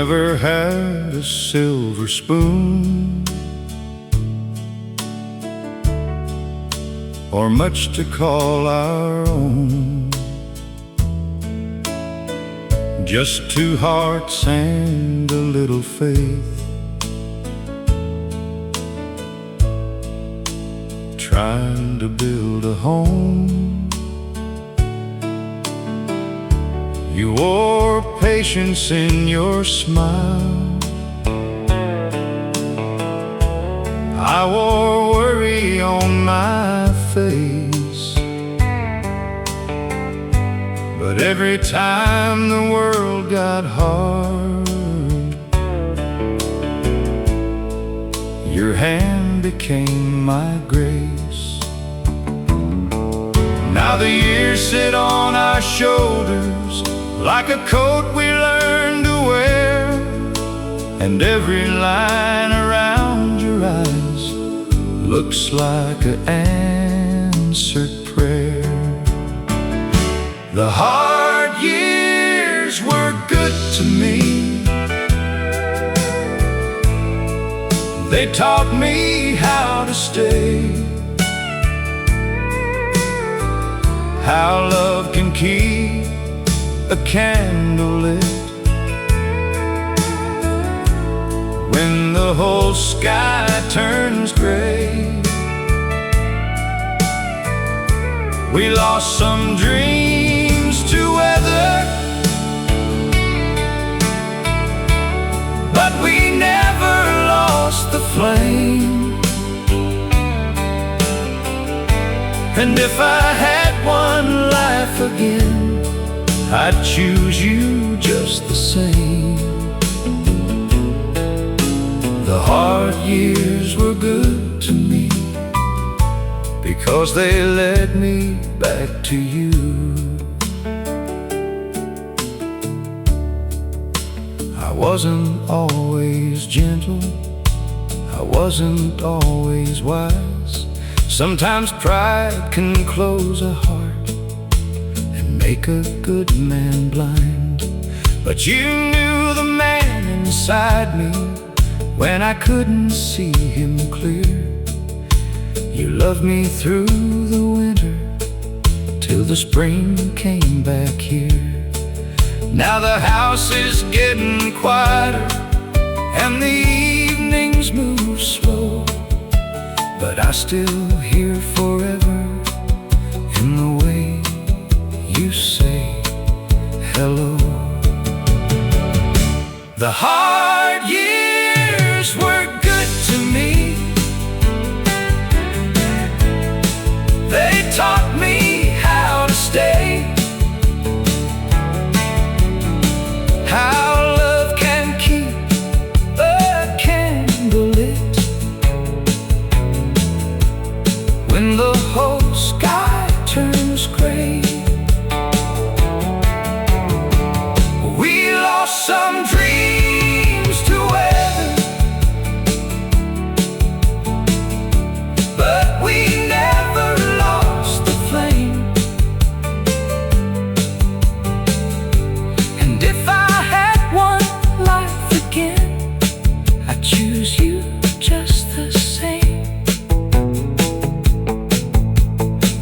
never had a silver spoon or much to call our own. Just two hearts and a little faith, trying to build a home. You wore patience in your smile, I wore worry on my face. But every time the world got hard, your hand became my grace. Now the years sit on our shoulders like a coat we learned to wear, and every line around your eyes looks like an answered prayer. The hard years were good to me. They taught me how to stay, how love can keep a candle lit when the whole sky turns gray. We lost some dreams to weather, but we never lost the flame. And if I had one life again, I'd choose you just the same. The hard years were good to me because they led me back to you. I wasn't always gentle, I wasn't always wise. Sometimes pride can close a heart and make a good man blind. But you knew the man inside me when I couldn't see him clear. You loved me through the winter till the spring came back here. Now the house is getting quieter and the evenings move slow, but I still hear forever in the way you say hello. The hard years were good to me. They taught me how to stay, how love can keep a candle lit when the whole sky turns gray. We lost some dreams to weather, but we never lost the flame. And if I had one life again, I'd choose you just the same.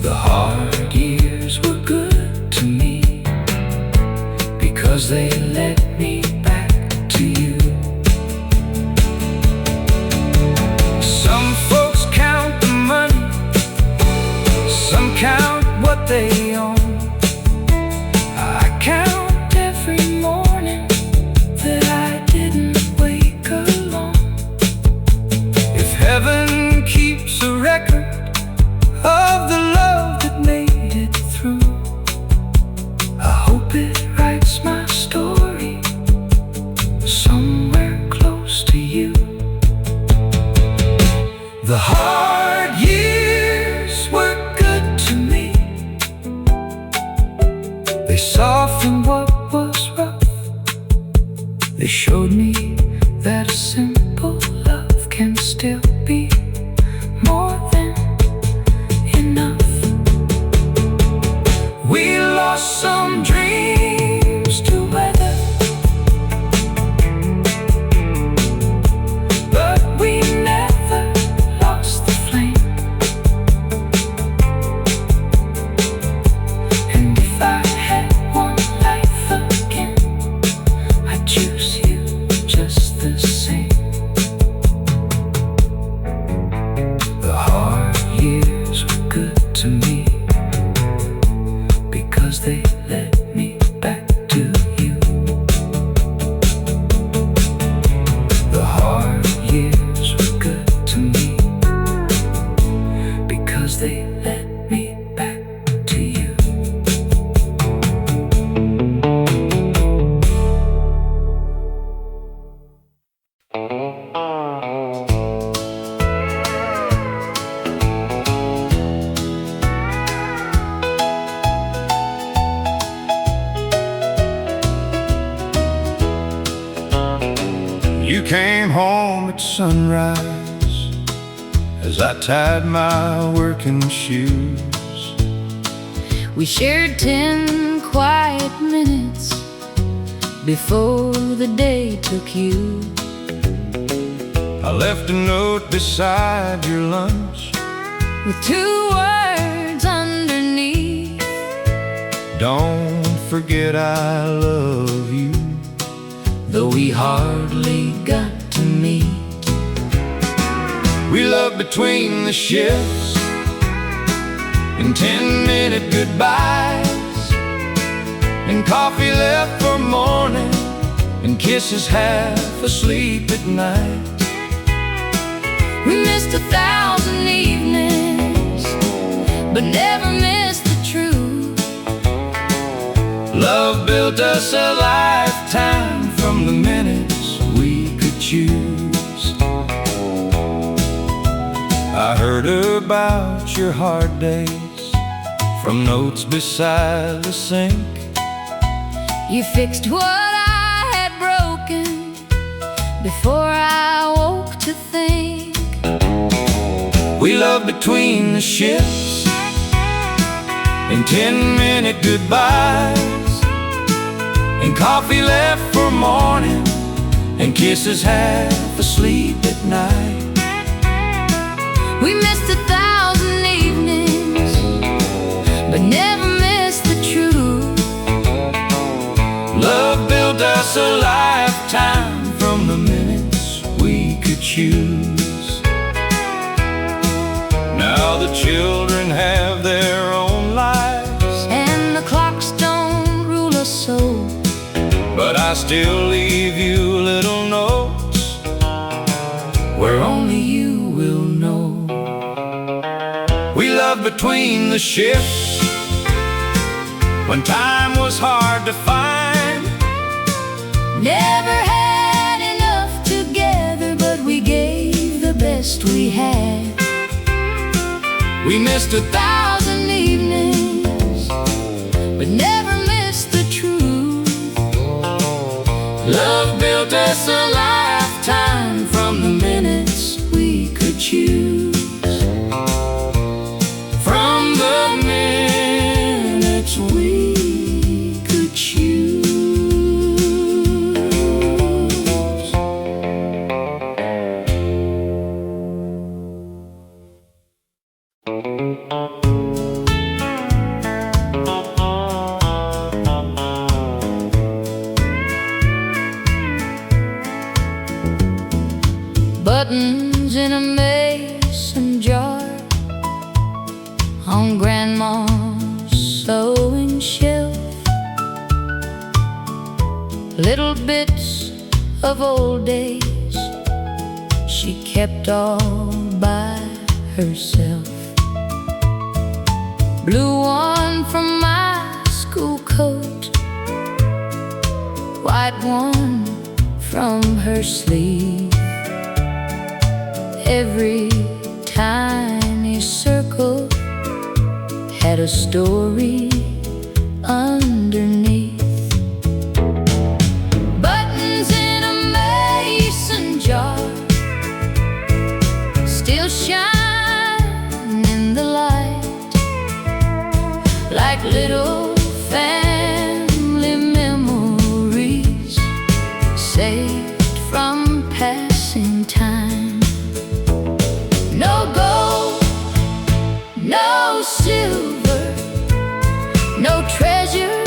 The hard years were good to me because they led me back to you. Some folks count the money, some count what they own. I count every morning that I didn't wake alone. If heaven keeps a record of the love that made it through, I hope it writes my story somewhere close to you. The hard years were good to me. They softened what was rough. They showed me that a simple love can still be more than enough. We lost some dreams to weather, You came home at sunrise as I tied my working shoes. We shared 10 quiet minutes before the day took you. I left a note beside your lunch with 2 words underneath: don't forget I love you. Though we hardly got to meet, we loved between the shifts in 10-minute goodbyes, and coffee left for morning, and kisses half asleep at night. we missed 1,000 evenings, but never missed the truth. Love built us a lifetime from the minutes we could choose. I heard about your hard days from notes beside the sink. You fixed what I had broken before I woke to think. We loved between the shifts in 10-minute goodbyes, and coffee left for morning, and kisses half asleep at night. We missed 1,000 evenings, but never missed the truth. Love built us a lifetime from the minutes we could choose. Now the children have their own lives, and the clocks don't rule us so, but I still leave you little notes where only you will know. We loved between the shifts when time was hard to find. Never had enough together, but we gave the best we had. We missed 1,000 evenings, but never missed the truth. Love built us a lifetime from the minutes we could choose. From the minutes we could choose. Buttons in a mason jar on Grandma's sewing shelf, little bits of old days she kept all by herself. Blue one from my school coat, white one from her sleeve. Every tiny circle had a story underneath. Buttons in a mason jar still shine in the light, like little family memories saved from passing time. No gold, no silver, no treasure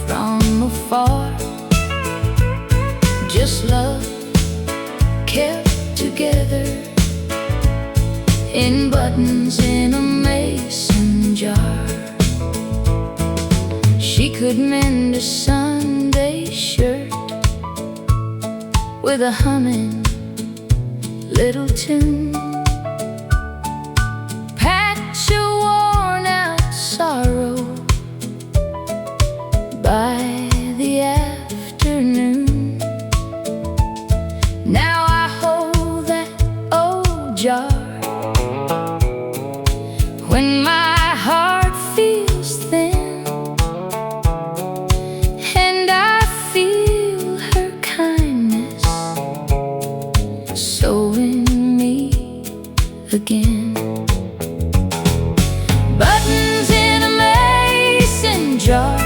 from afar, just love kept together in buttons in a mason jar. She could mend a Sunday shirt with a humming little tune, patch a worn out sorrow by the afternoon. Now I jar. When my heart feels thin and I feel her kindness sewing me again. Buttons in a mason jar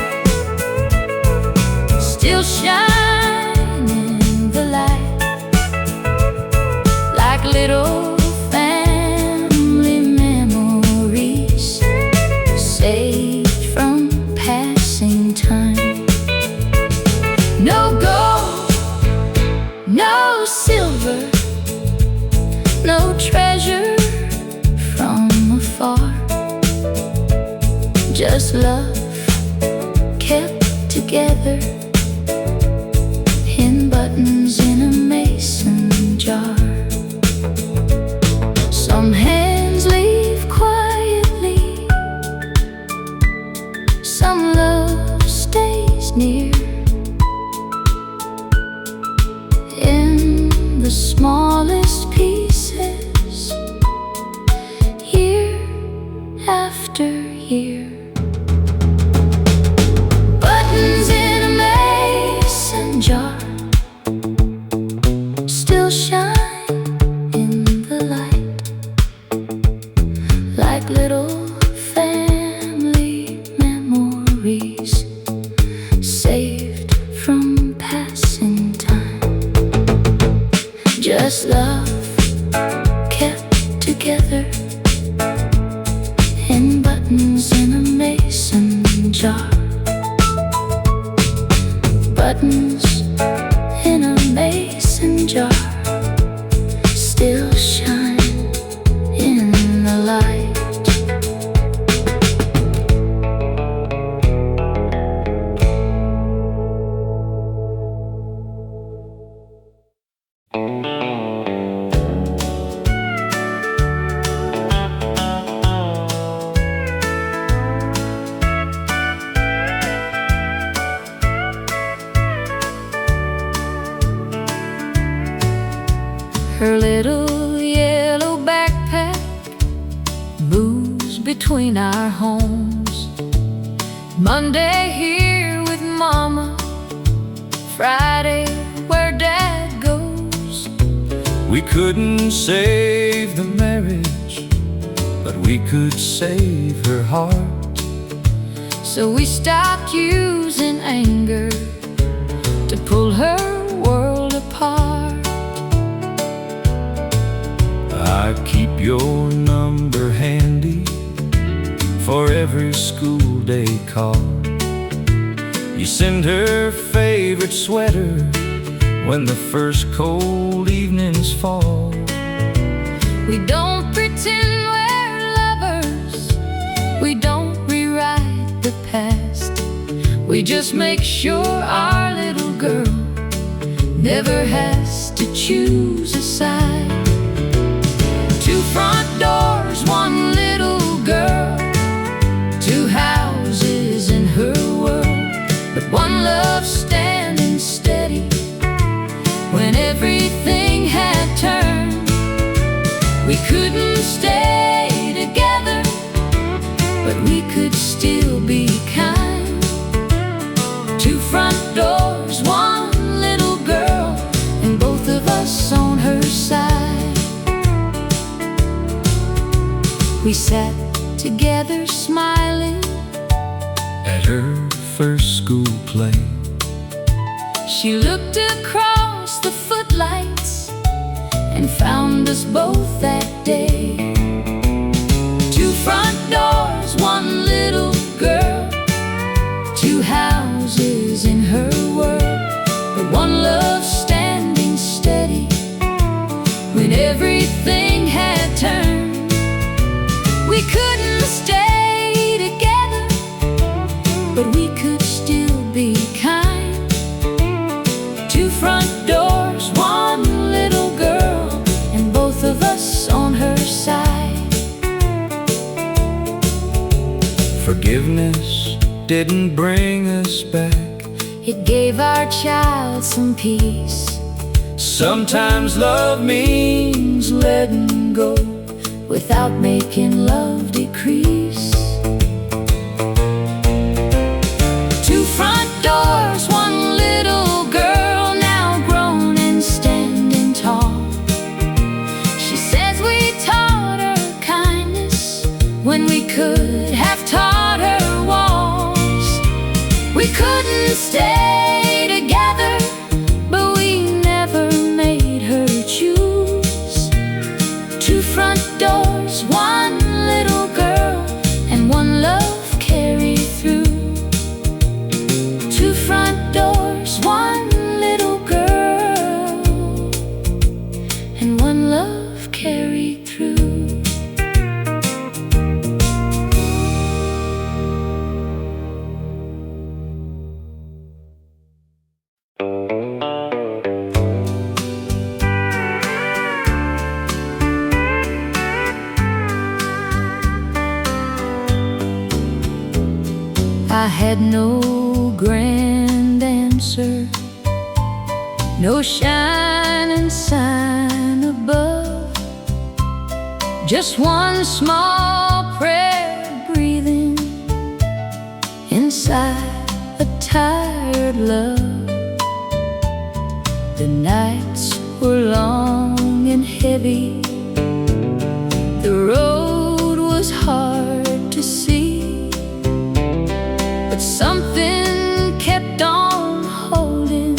still shine in the light like little family memories saved from passing time. No gold, no silver, no treasure from afar, just love kept together in buttons in a mason jar. Some hands leave quietly, some love stays near. In the smallest pieces, year after year. Buttons in a mason jar still shine in the light like little family memories saved from passing time. Just love kept together in buttons in a mason jar. Buttons in a mason jar still shine in the light. Her little yellow backpack moves between our homes. Monday here with Mama, Friday where Dad goes. We couldn't save the marriage, but we could save her heart. So we stopped using anger to pull her world apart. I keep your number handy for every school day call. You send her favorite sweater when the first cold evenings fall. We don't pretend we're lovers, we don't rewrite the past. We just make sure our little girl never has to choose a side. Two front doors, one little girl, two houses in her world, but one love standing steady when everything had turned. We couldn't stay together, but we could still be kind. Two front doors, one little girl, and both of us on her side. We sat together smiling at her first school play. She looked across the footlights and found us both that day. Two front doors, one little girl, two houses in her world, but one love standing steady when everything had turned. We couldn't stay together, but we could still be kind. Two front doors, one little girl, and both of us on her side. Forgiveness didn't bring us back, It gave our child some peace. sometimes love means letting go without making love decrease. Two front doors, one little girl, now grown and standing tall. She says we taught her kindness when we could have taught her walls. We couldn't stay together, but we never made her choose. Two front doors, one little girl, and one love carried through. Two front doors, one little girl, and one love carried through. I had no grand answer, no shining sign above, just one small prayer breathing inside a tired love. The nights were long and heavy, the road was hard to see, but something kept on holding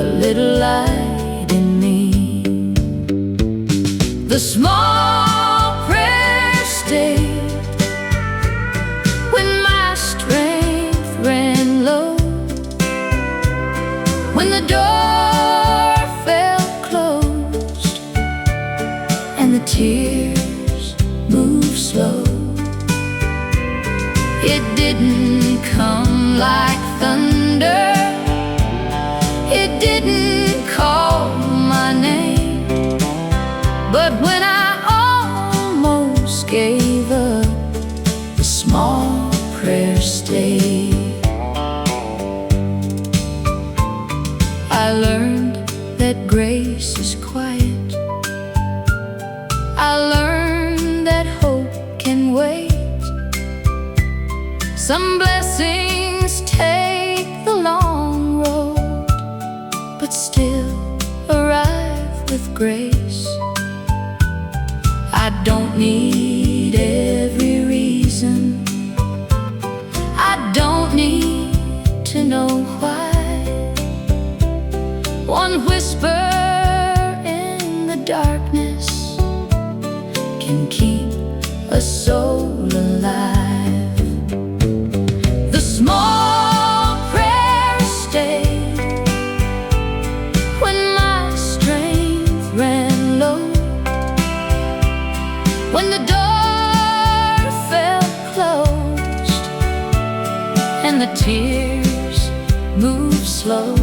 a little light in me. The small prayer stayed when my strength ran low, when the door felt closed and the tears moved slow. It didn't come like thunder, it didn't call my name, but when I almost gave up, the small prayer stayed. I learned that grace is quiet, I learned that hope can wait. Some blessings take the long road, but still arrive with grace. I don't need every reason, I don't need to know why. One whisper in the darkness can keep a soul alive. The small prayer stayed when my strength ran low, when the door felt closed and the tears moved slow.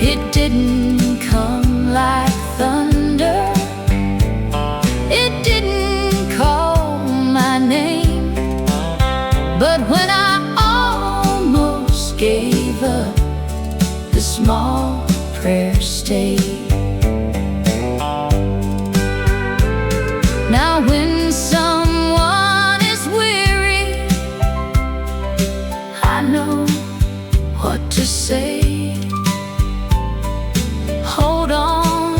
It didn't come like thunder, it didn't call my name, but when I almost gave up, the small prayer stayed. Now when someone is weary, I know what to say. Hold on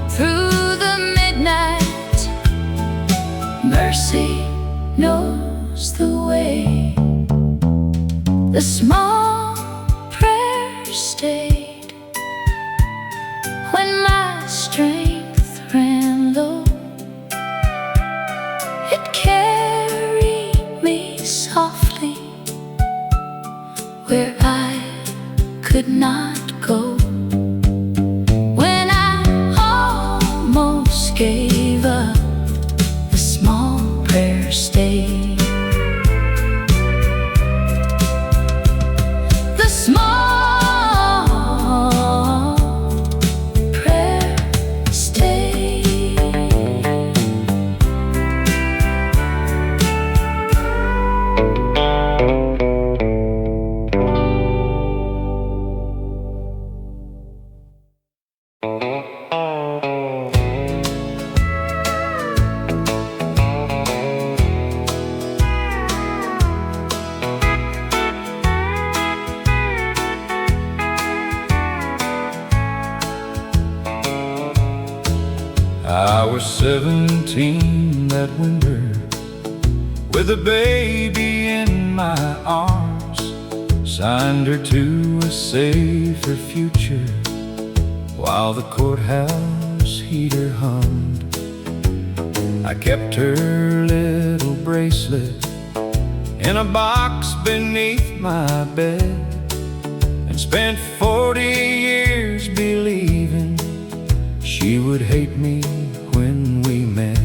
through the midnight, mercy knows the way. The small prayer stayed when my strength ran low. It carried me softly where I could not go. When I almost gave up, the small prayer stayed. The small prayer stayed. I was 17 that winter, with a baby in my arms. Signed her to a safer future while the courthouse heater hummed. I kept her little bracelet in a box beneath my bed, and spent 40 years believing she would hate me when we met.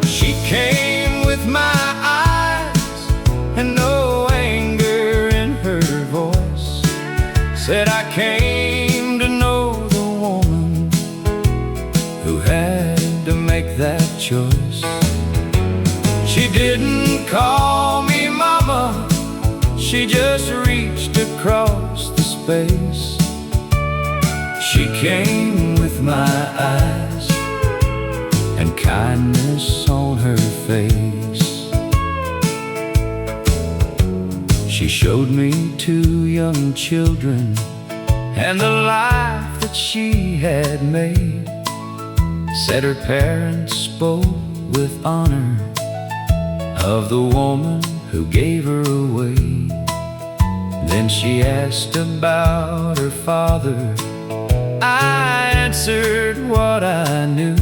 She came with my eyes and no anger in her voice. Said I came to know the woman who had to make that choice. She didn't call me mama, she just reached across the space. She came with my eyes and kindness on her face. She showed me 2 young children and the life that she had made. Said her parents spoke with honor of the woman who gave her away. Then she asked about her father. I answered what I knew,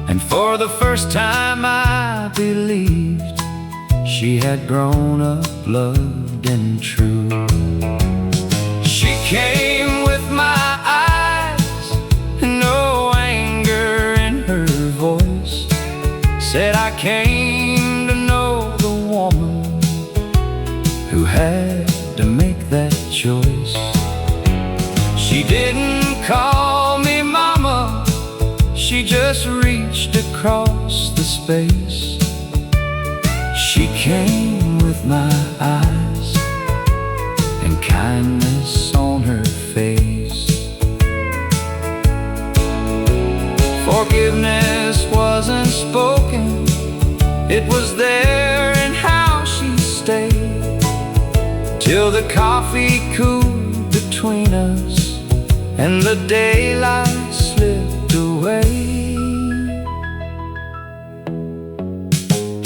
and for the first time I believed she had grown up loved and true. She came with my eyes and no anger in her voice. Said I came to know the woman who had to make that choice. She didn't call me mama, she just reached across the space. She came with my eyes and kindness on her face. Forgiveness wasn't spoken, it was there in how she stayed, till the coffee cooled between us and the daylight slipped away.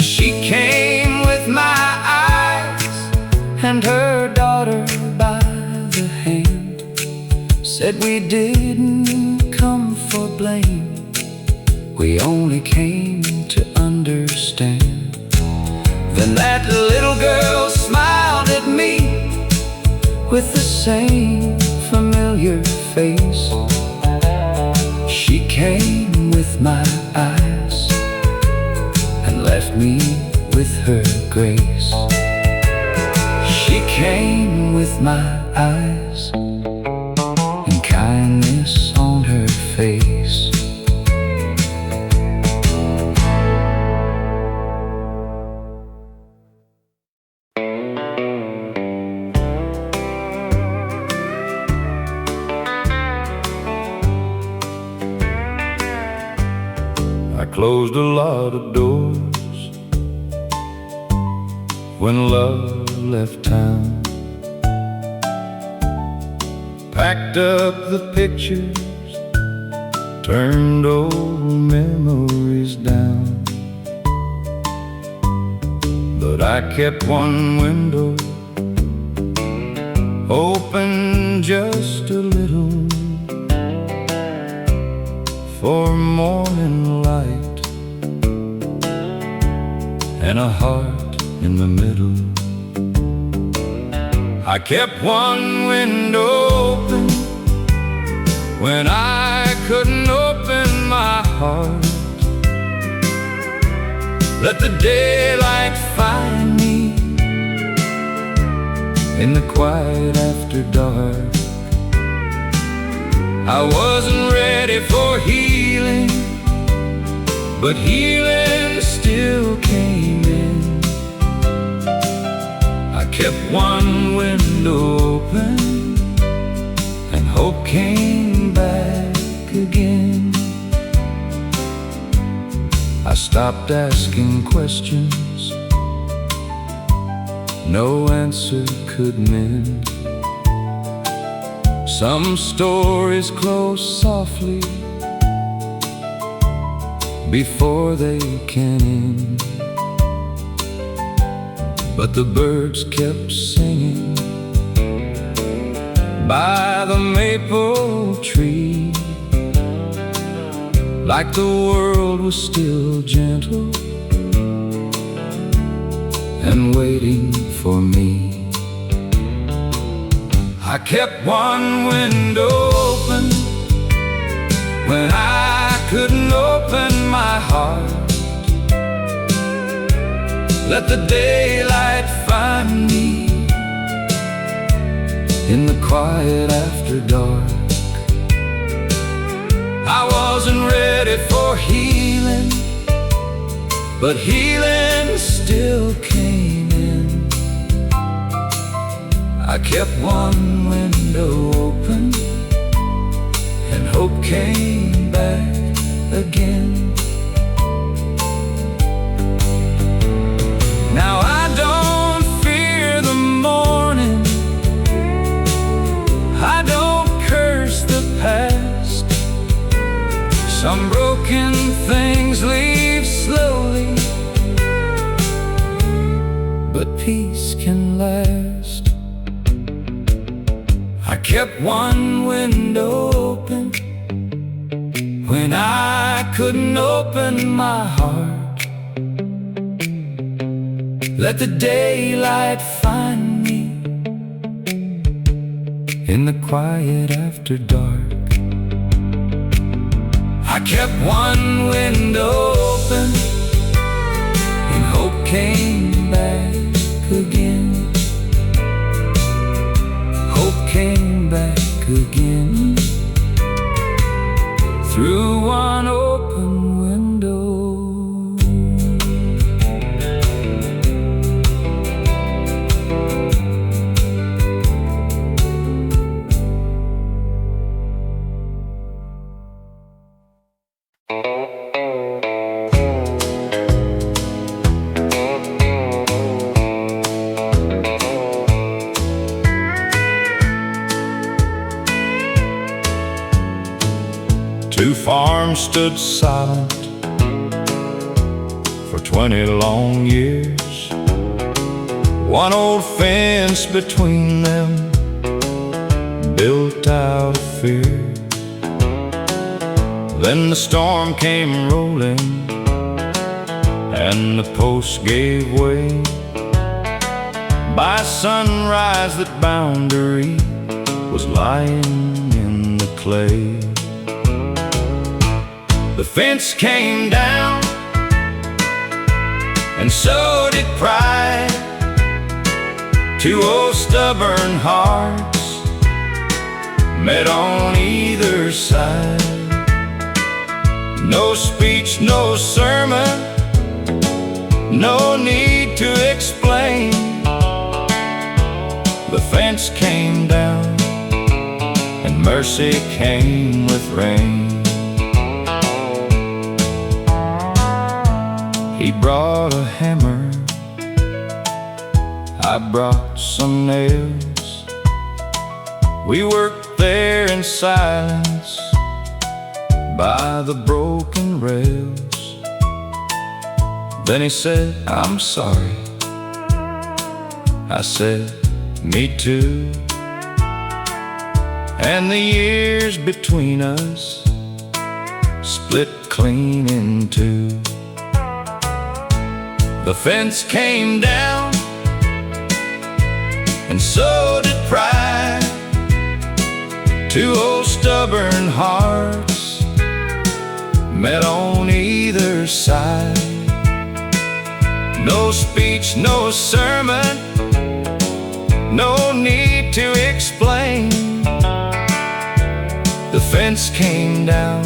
She came with my eyes and her daughter by the hand. Said we didn't come for blame, we only came to understand. Then that little girl smiled at me with the same familiar face. She came with my eyes and left me with her grace. She came with my eyes and kindness on her face. I closed a lot of doors when love left town. Packed up the pictures, turned old memories down. But I kept one window open just a little, for morning light and a heart in the middle. I kept one window open when I couldn't open my heart. Let the daylight find me in the quiet after dark. I wasn't ready for healing, but healing still came in. I kept one window open and hope came back again. I stopped asking questions no answer could mend. Some stories close softly before they can end. But the birds kept singing by the maple tree, like the world was still gentle and waiting for me. I kept one window open when I couldn't open my heart. Let the daylight find me in the quiet after dark. I wasn't ready for healing, but healing still came in. I kept one window open and hope came back again. Now I don't fear the morning, I don't curse the past. Some broken things leave slowly, but peace can last. I kept one window open when I couldn't open my heart. Let the daylight find me in the quiet after dark. I kept one window open and hope came back again. Hope came back again through one open window. Two farms stood silent for 20 long years, one old fence between them built out of fear. Then the storm came rolling and the posts gave way. By sunrise that boundary was lying in the clay. The fence came down, and so did pride. Two old stubborn hearts met on either side. No speech, no sermon, no need to explain. The fence came down, and mercy came with rain. He brought a hammer, I brought some nails. We worked there in silence by the broken rails. Then he said, "I'm sorry." I said, "Me too." And the years between us split clean in two. The fence came down, and so did pride. Two old stubborn hearts met on either side. No speech, no sermon, no need to explain. The fence came down,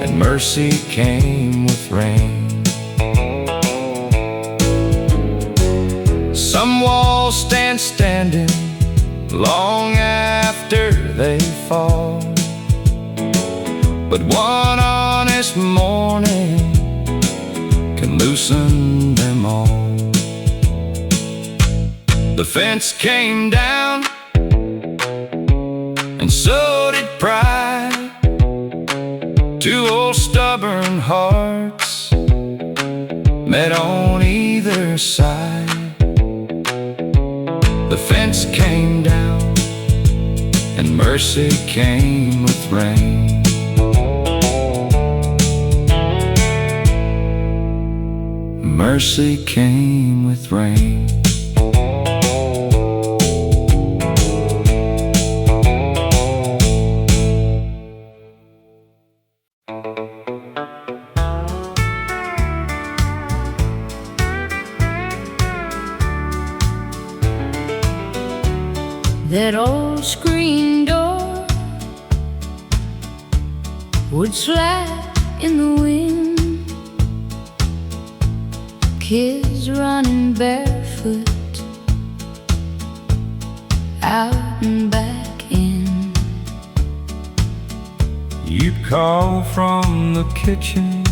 and mercy came with rain. Some walls stand standing long after they fall, but one honest morning can loosen them all. The fence came down, and so did pride. Two old stubborn broken hearts met on either side. The fence came down and mercy came with rain. Mercy came with rain. That old screen door would slap in the wind. Kids running barefoot out and back in. You'd call from the kitchen,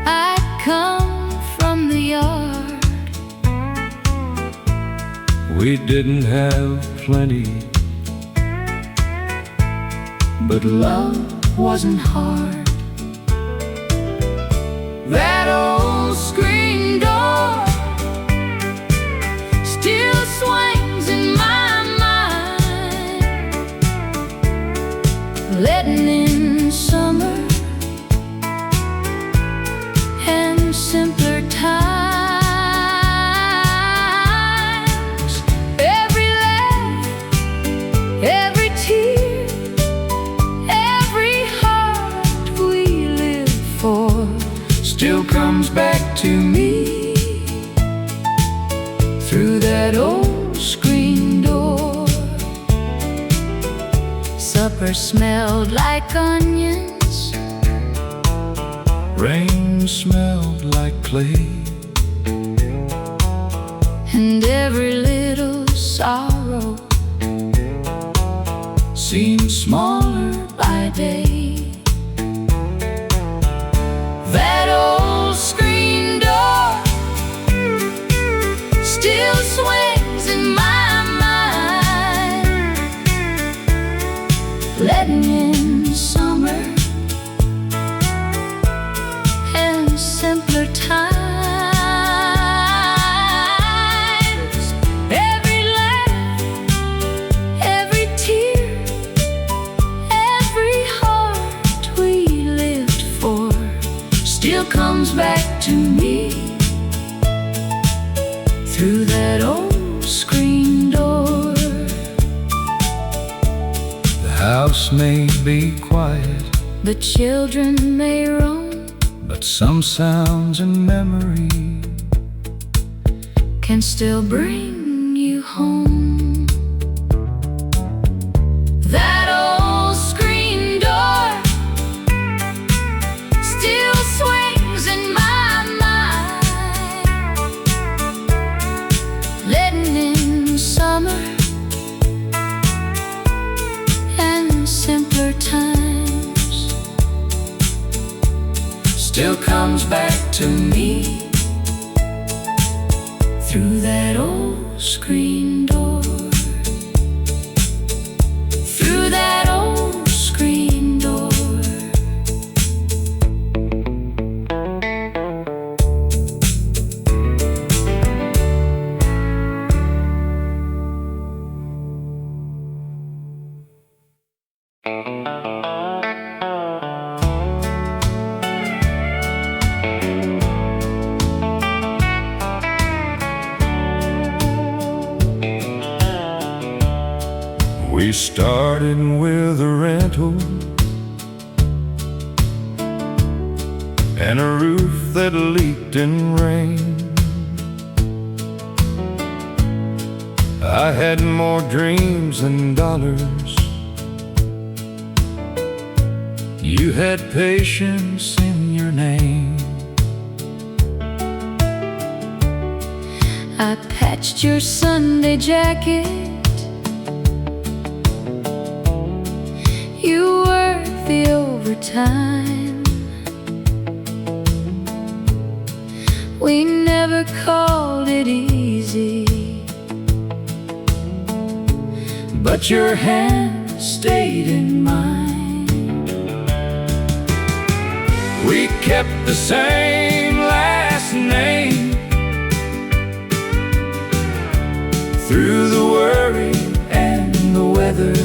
I'd come from the yard. we didn't have plenty, but Love wasn't hard. That old screen door still swings in my mind, letting in summer and simpler times. Every laugh, every tear, every heart we live for still comes back to me through that old screen door. Supper smelled like onions, rain smelled like clay, and every little sorrow seemed smaller by day. That old screen door still swings in my mind, letting in summer and simpler times. Every laugh, every tear, every heart we lived for still comes back to me through that old screen door. the house may be quiet, The children may roam, but some sounds and memory can still bring you home. That old screen door still swings in my mind, letting in summer and simpler times. still comes back to me Through that old screen door. Through that old screen door. We started with a rental and a roof that leaked in rain. I had more dreams than dollars. You had patience in your name. I patched your Sunday jacket. You worked the overtime. We never called it easy, but your hand stayed in mine. We kept the same last name. Through the worry and the weather,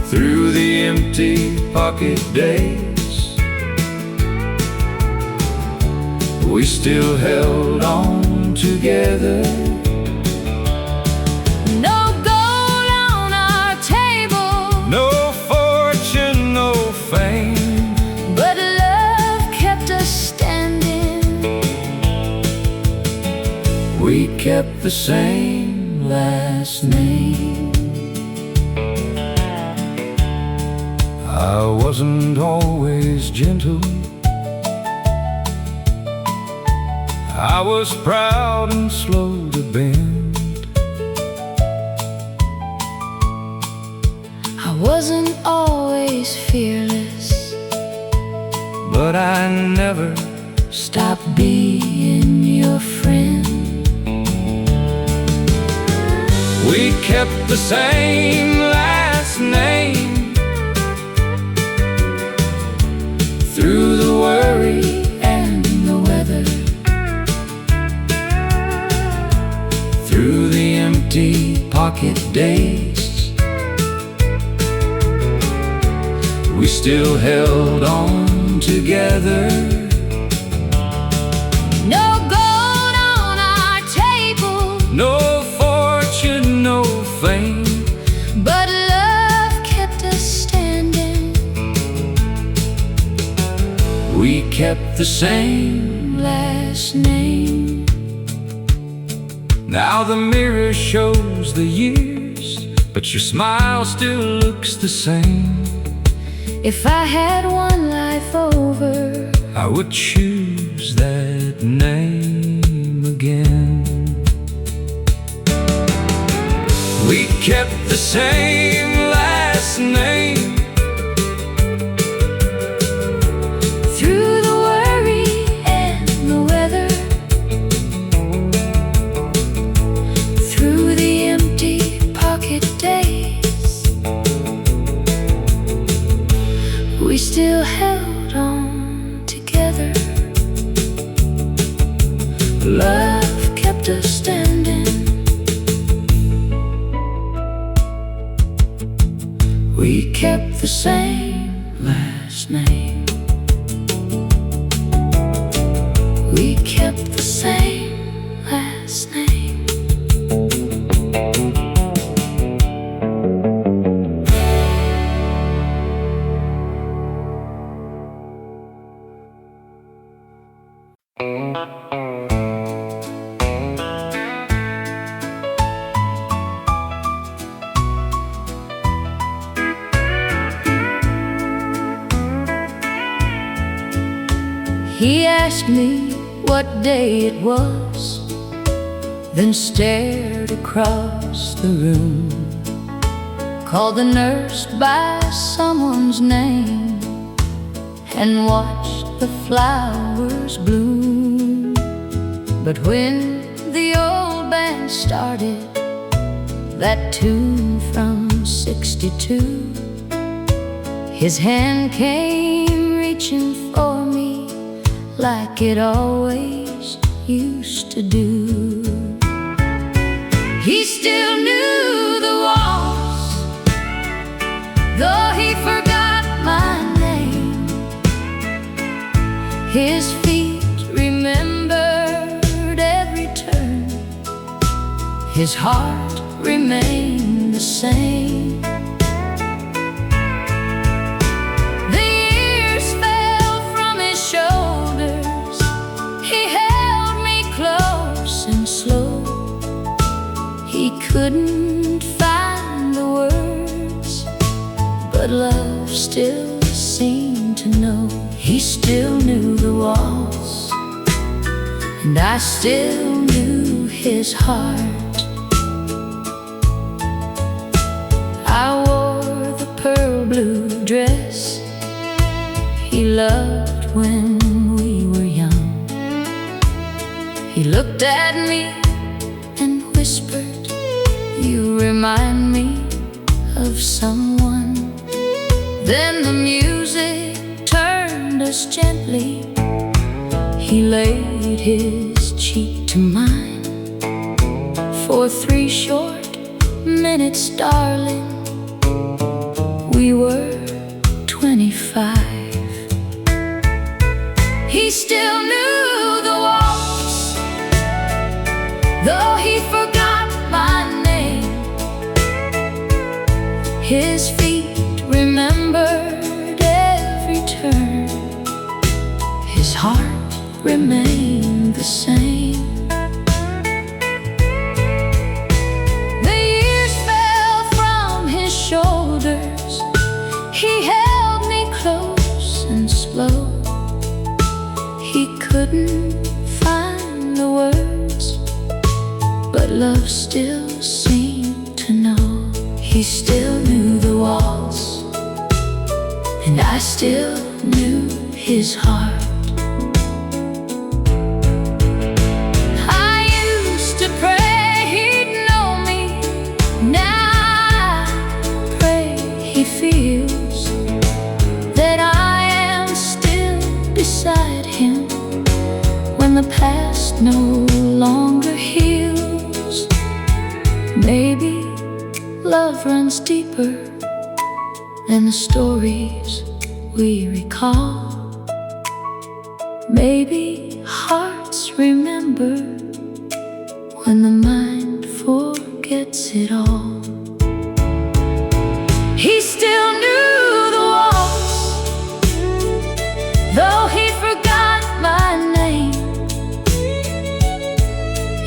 through the empty pocket days, we still held on together. No gold on our table, No fortune, no fame, but love kept us standing. we kept the same last name. I wasn't always gentle, I was proud and slow to bend. I wasn't always fearless, but I never stopped being your friend. We kept the same last name. Through the worry and the weather, through the empty pocket days, we still held on together. No gold on our table, No fortune, no fame, but love kept us standing. we kept the same Last name. Now the mirror shows the years, but your smile still looks the same. If I had one life over, I would choose that name again. We kept the same last name. through the worry and the weather, through the empty pocket days, we still held on together. Love kept us standing. We kept the same last name. We kept the same last name. He asked me what day it was, then stared across the room, called the nurse by someone's name, and watched the flowers bloom. But when the old band started that tune from '62, his hand came reaching for me like it always used to do. He still knew the waltz, though he forgot my name. His feet remembered every turn, his heart remained the same. He couldn't find the words, but love still seemed to know. He still knew the waltz, and I still knew his heart. I wore the pearl blue dress he loved when we were young. He looked at me and whispered, "You remind me of someone." Then the music just gently, he laid his cheek to mine. For 3 short minutes, darling, we were 25. He still knew the waltz, though he forgot my name. His feet remembered every turn, his heart remained the same. The years fell from his shoulders, he held me close and slow. He couldn't find the words, but love still seemed to know. He still knew the waltz, and I still knew his heart. I used to pray he'd know me, now I pray he feels that I am still beside him when the past no longer heals. Maybe love runs deeper than the stories we recall. Maybe hearts remember when the mind forgets it all. He still knew the waltz, though he forgot my name.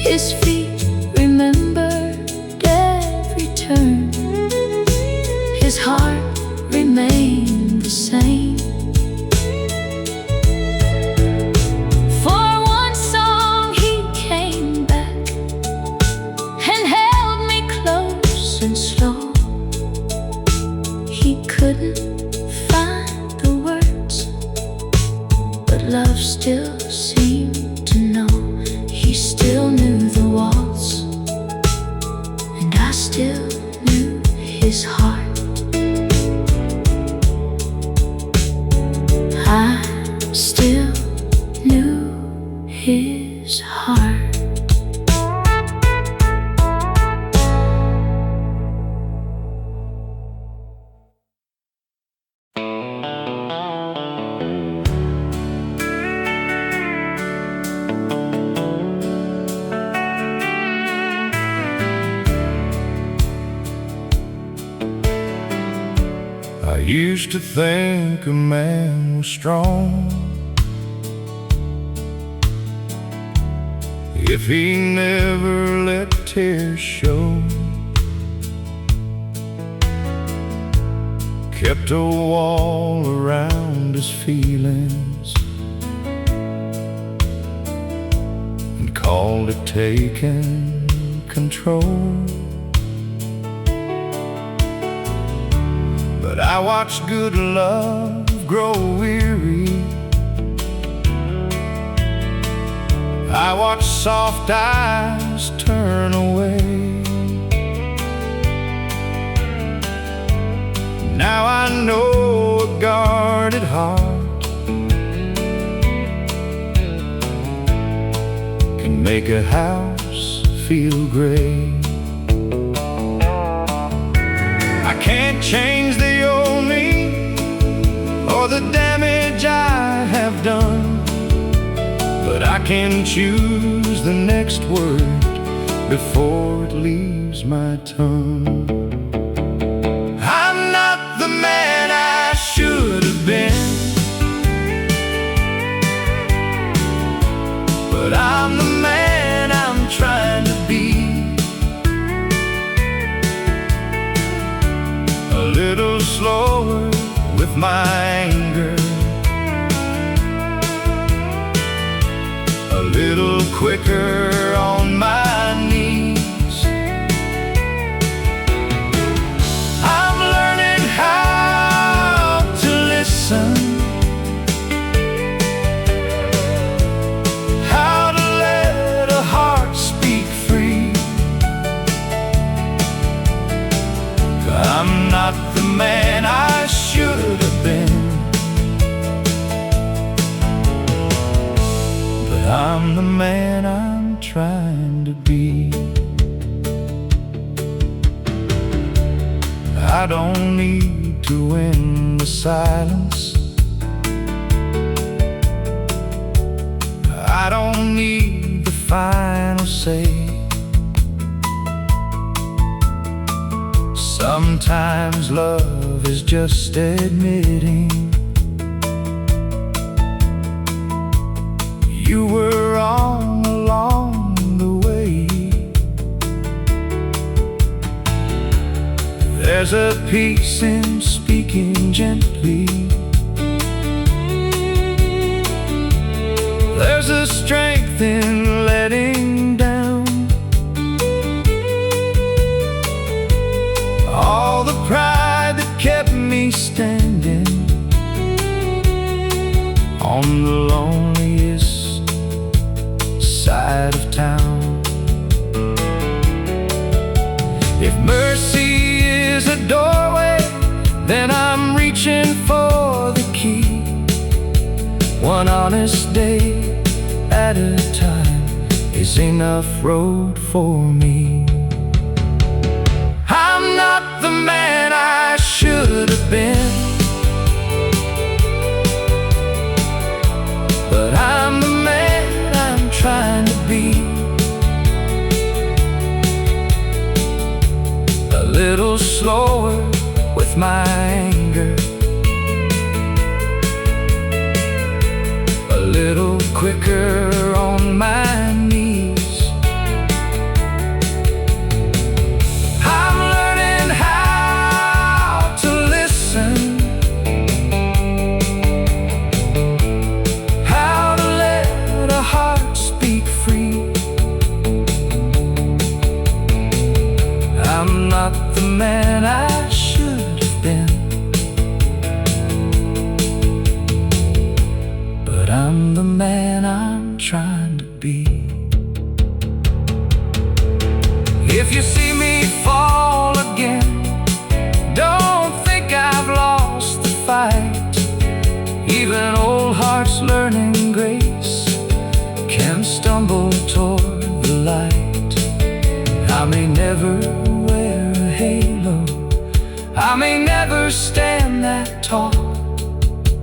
His feet remembered every turn, his heart remained the same. For one song he came back and held me close and slow. He couldn't find the words, but love still seemed to know. He still knew the waltz, and I still knew his heart. I still knew his heart. I used to think a man was strong if he never let tears show, kept a wall around his feelings, and called it taking control. But I watched good love grow weary, I watched soft eyes turn away. Now I know a guarded heart can make a house feel great. I can't change the old me or the damage I have done, but I can choose the next word before it leaves my tongue. I'm not the man I should have been, but I'm the man I'm trying to be. A little slower with my anger, a little quicker on my knees. I'm learning how to listen, how to let a heart speak free. I'm not the man I should have been, I'm the man I'm trying to be. I don't need to win the silence. I don't need the final say. Sometimes love is just admitting you were wrong along the way. There's a peace in speaking gently. There's a strength in letting down all the pride that kept me standing on the loneliest side of town. If mercy is a doorway, then I'm reaching for the key. One honest day at a time is enough road for me. I'm not the man I should have been, but I'm the man I'm trying to be. A little slower with my anger, a little quicker on my knees. I'm learning how to listen, how to let a heart speak free. I'm not the man I should have been, but I'm the man I'm trying to be. If you see me fall again, don't think I've lost the fight. Even old hearts learning grace can stumble toward the light. I may never wear a halo, I may never stand that tall,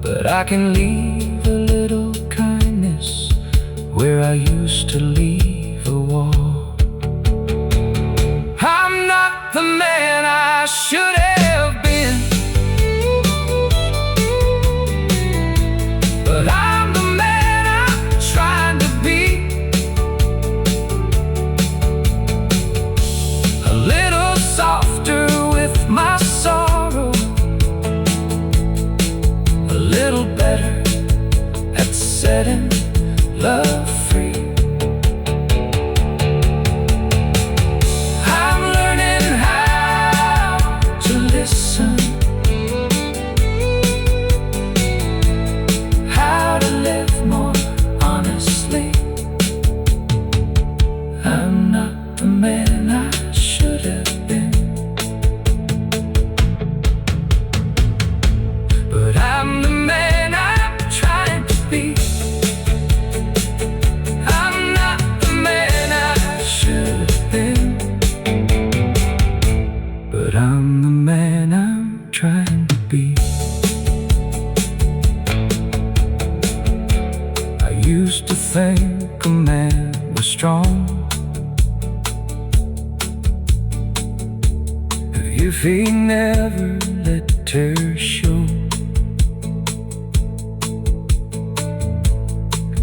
but I can leave a little kindness where I used to leave a wall. I'm not the man I should have been, but I'm the man I'm trying to be. A little softer with my sorrow, a little better at setting love free. I'm learning how to listen, how to live more honestly. I'm not the man I should have been, but I'm the man I'm trying to be. I'm not the man I should have been, but I'm the man I'm trying to be. I used to think a man was strong if he never let tears show,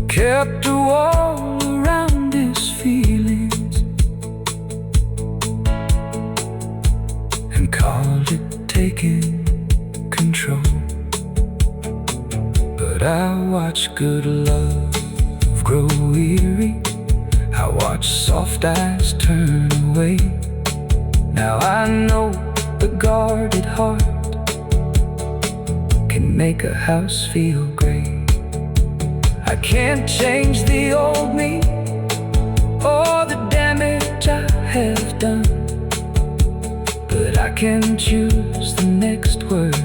kept a wall around his feelings and called it taking control. But I watched good love grow weary, I watched soft eyes turn away. Now I know the guarded heart can make a house feel great. I can't change the old me or the damage I have done, but I can choose the next word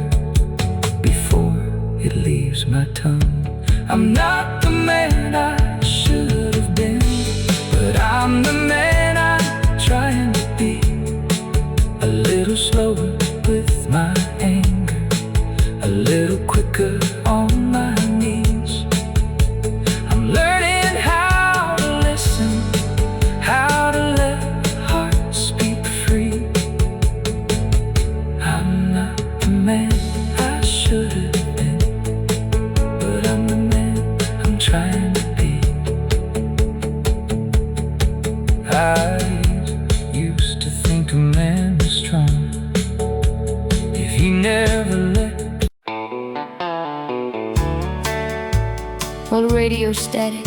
before it leaves my tongue. I'm not the man I should have little slower with my anger, a little quicker on my knees. I'm learning how to listen, how to let the heart speak free. I'm not the man I should have been, but I'm the man I'm trying to be. I used to think a man was strong if he never let. Well, radio static,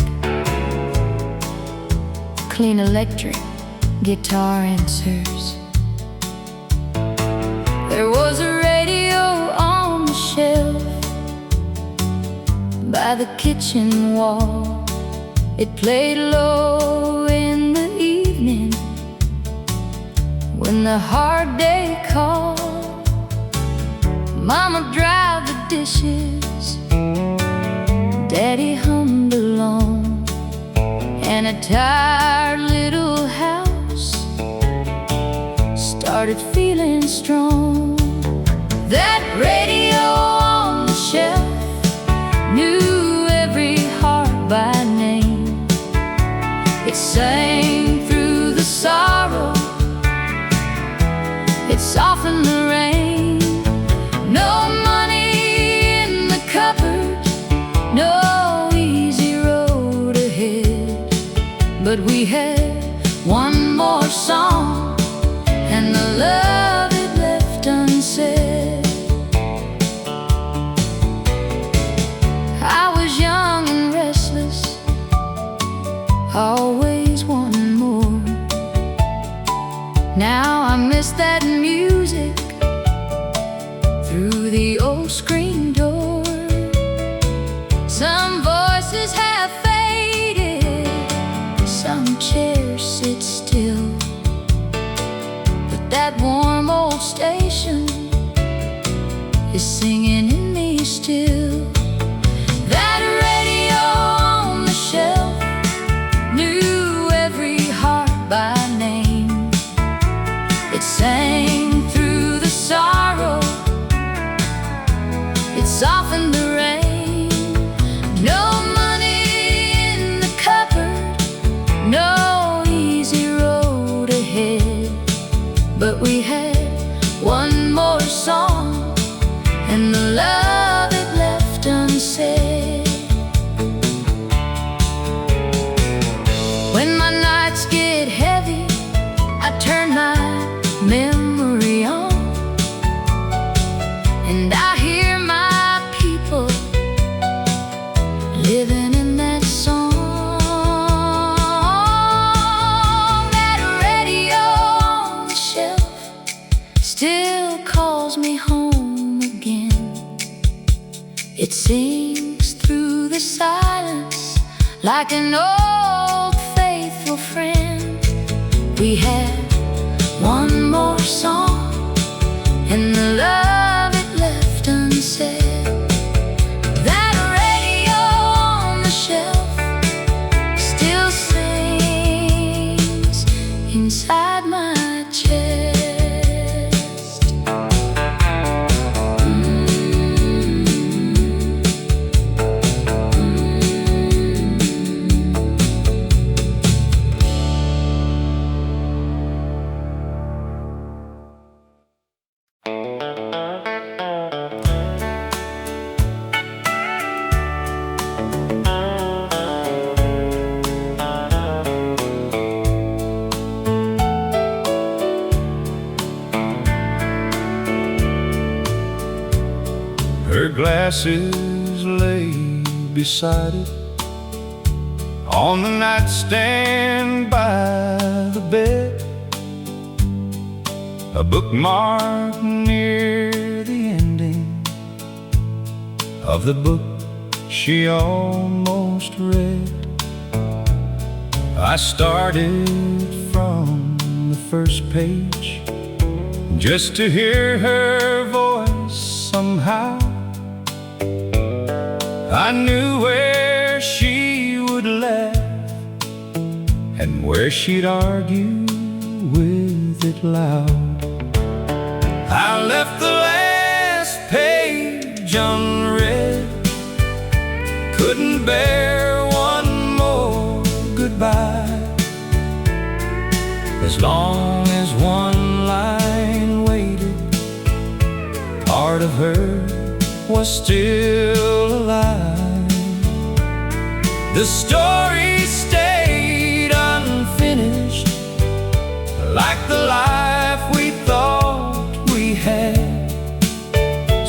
clean electric, guitar answers. There was a radio on the shelf by the kitchen wall. It played low in the evening when the hard day called. Mama dried the dishes, Daddy hummed along, and a tired little house started feeling strong. That radio on the shelf knew every heart by name. It sang through the sorrow, it softened the rain. No money in the cupboard, no easy road ahead, but we had one more song and the love it left unsaid. I was young and restless, always wanting more. Now I miss that music through the old screen door. Some voices have faded, some chairs sit still, but that warm old station is singing in me still. That radio on the shelf knew every heart by name. It sang through the sorrow, it softened the rain. No money in the cupboard, no easy road ahead, but we had one more song and the love it left unsaid. When my nights get heavy, I turn my memory on, and I hear my people living in that song. That radio on the shelf still calls me home again. It sings through the silence like an old faithful friend. We had one more song and the love it left unsaid. That radio on the shelf still sings inside my chest. Her glasses lay beside it on the nightstand by the bed, a bookmark near the ending of the book she almost read. I started from the first page just to hear her voice somehow. I knew where she would laugh and where she'd argue with it loud. I left the last page unread. Couldn't bear one more goodbye. As long as one line waited, part of her was still alive. The story stayed unfinished, like the life we thought we had.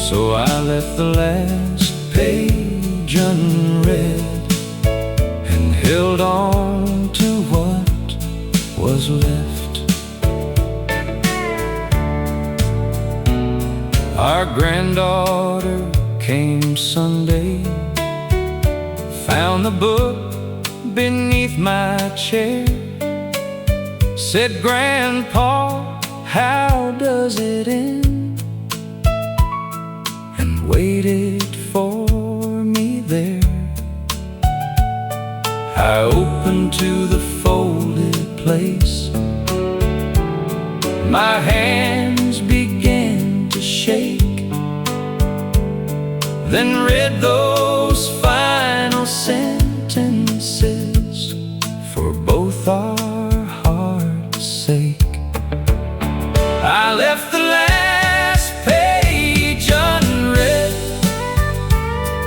So I left the last page unread and held on to what was left. Our granddaughter came Sunday, found the book beneath my chair, said, "Grandpa, how does it end?" and waited for me there. I opened to the folded place. My hands began to shake, then read those final sentences for both our hearts' sake. I left the last page unread,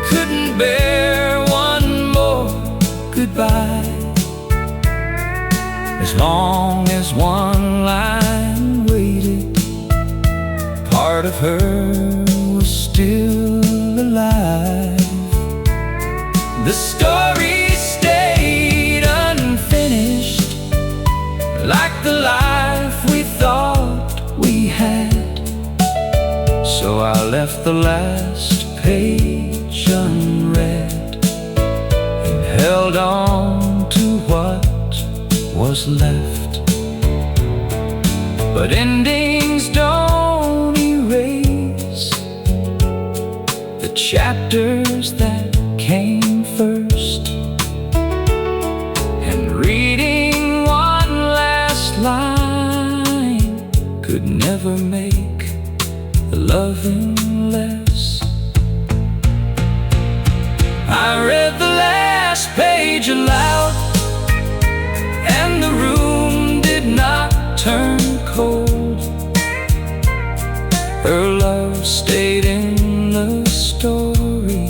couldn't bear one more goodbye. As long as one line waited, part of her was still alive. The story stayed unfinished, like the life we thought we had. So I left the last page unread and held on to what was left. But endings don't erase the chapters that came first, and reading one last line could never make the loving less. I read the last page aloud, and the room did not turn cold. Her love stayed in the story,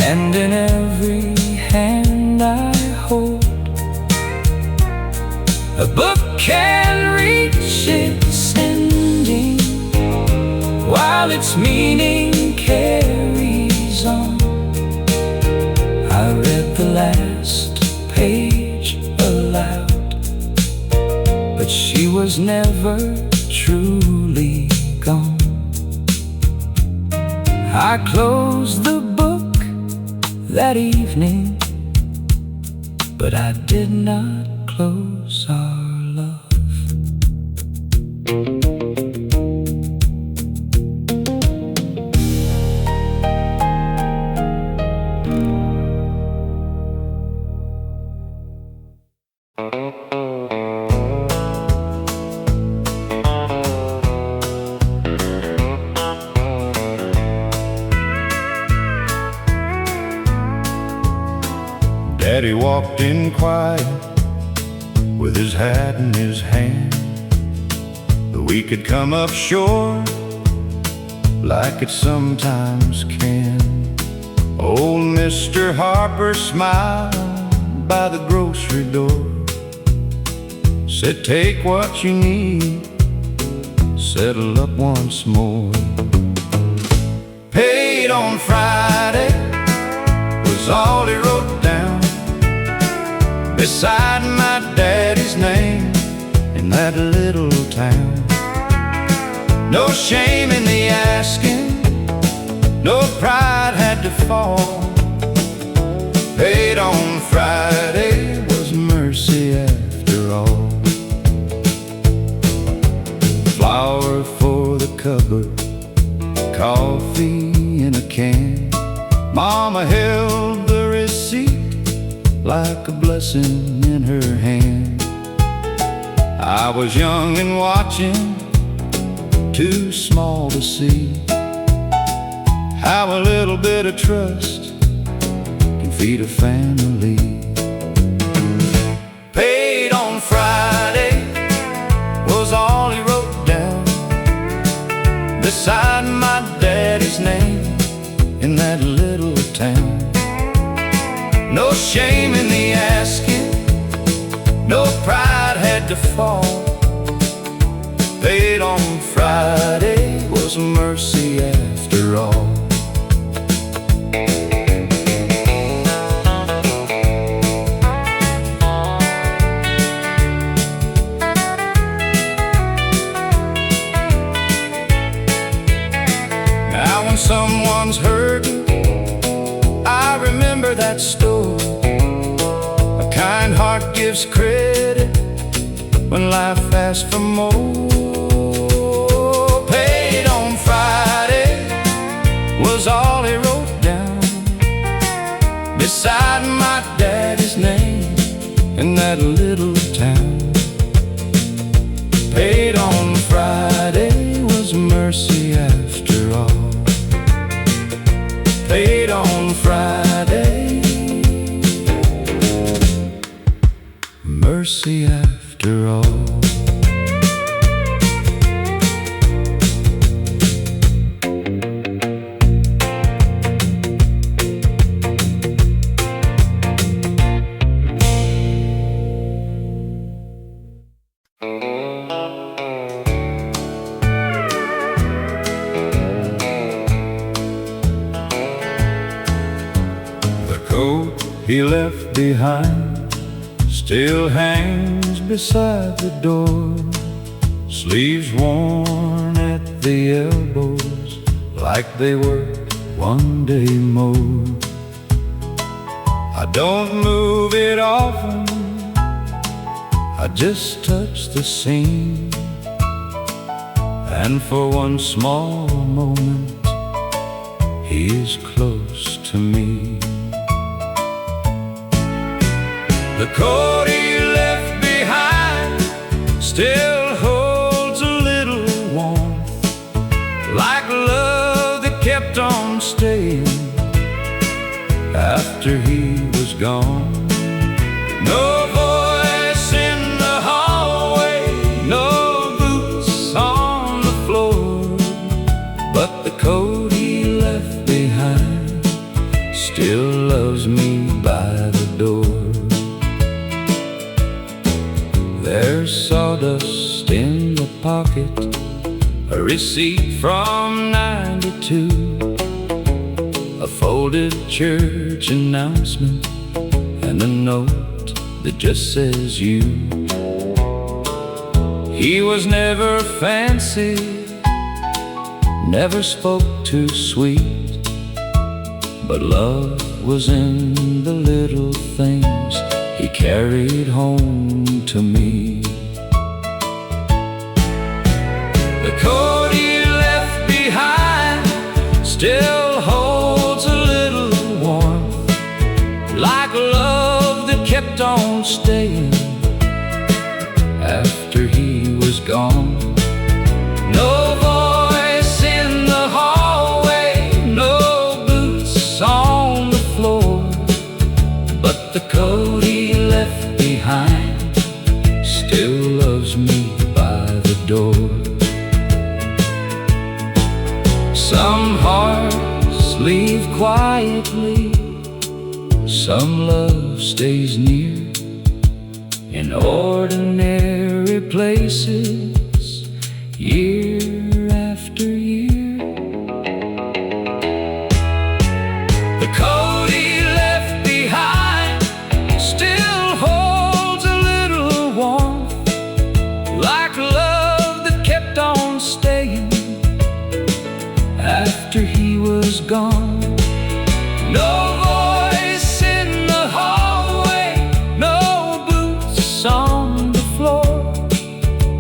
and in every hand I hold. A book can reach its ending while its meaning carries on. I read the last page aloud, but she was never truly gone. I closed the book that evening, but I did not close our love. Daddy walked in quiet with his hat in his hand. The week had come up short, like it sometimes can. Old Mr. Harper smiled by the grocery door, said, "Take what you need, settle up once more." Paid on Friday was all he wrote down, beside my daddy's name in that little town. No shame in the asking, no pride had to fall. Paid on Friday was mercy after all. Flour for the cupboard, coffee in a can. Mama held the receipt like a blessing in her hand. I was young and watching too small to see how a little bit of trust can feed a family. Paid on Friday was all he wrote down beside my daddy's name in that little town. No shame in the asking, no pride had to fall. Paid on Friday was mercy after all. Now when someone's hurting, I remember that story. A kind heart gives credit when life asks for more. Paid on Friday was all he wrote down beside my daddy's name in that little town. Paid on Friday was mercy after all. Paid on Friday, mercy after all. He left behind still hangs beside the door, sleeves worn at the elbows like they were one day more. I don't move it often, I just touch the seam, and for one small moment he is close to me. The coat he left behind still holds a little warmth, like love that kept on staying after he was gone. No voice in the hallway, no boots on the floor, but the coat he left behind still loves me by the door. There's sawdust in the pocket, a receipt from '92, a folded church announcement, and a note that just says you. He was never fancy, never spoke too sweet, but love was in the little things he carried home to me. The coat he left behind still holds a little warmth, like love that kept on staying after he was gone. No voice in the hallway, no boots on the floor, but the coat he left behind still loves me by the door. Some hearts leave quietly, some love stays near in ordinary places, year after year. The coat he left behind still holds a little warmth, like love that kept on staying after he was gone. No voice in the hallway, no boots on the floor,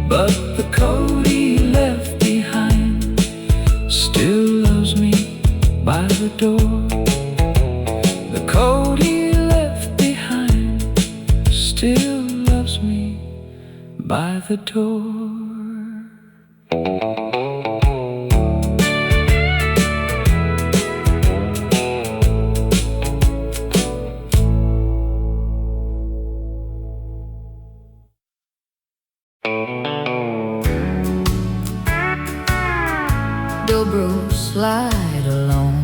but the coat he left behind still loves me by the door. The coat he left behind still loves me by the door. suburbs slide along.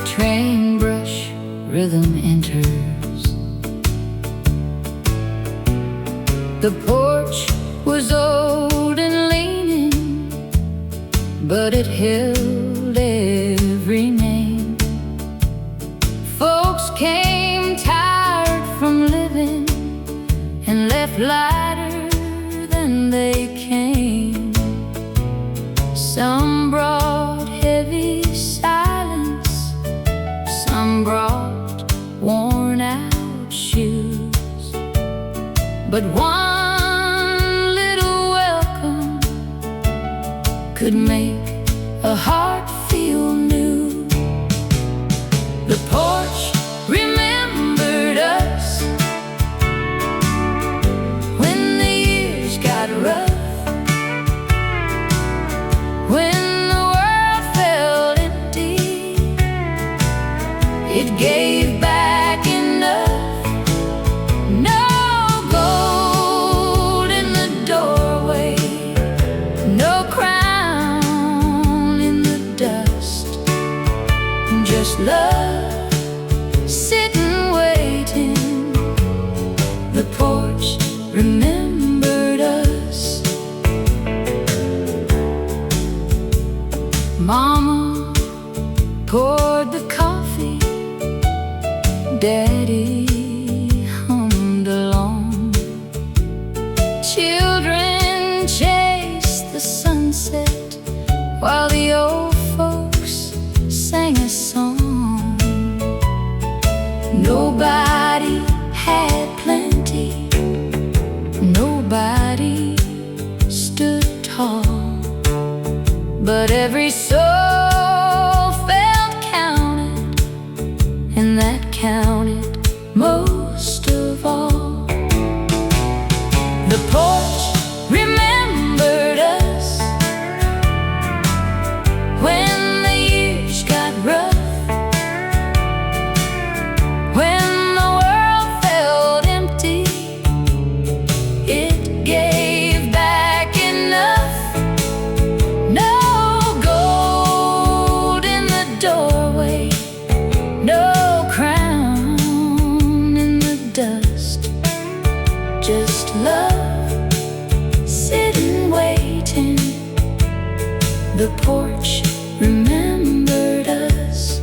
Train brush rhythm enters. The porch was old and leaning, but it held every name. Folks came tired from living and left lighter than they came. Some brought heavy silence, some brought worn out shoes, but one little welcome could make a heart feel new. The porch remembered us when the years got rough, when the world felt empty. It gave back enough. No gold in the doorway, no crown in the dust, just love sitting waiting. The porch remembered us. Mama poured the coffee, Daddy hummed along. Children chased the sunset while the old folks sang a song. Nobody had plenty, nobody stood tall, but every soul felt counted, and that counted most of all. The porch remembered us when the years got rough, when the world felt empty. It gave back enough. No gold in the doorway, no crown in the dust, just love sitting waiting. The porch remembered us.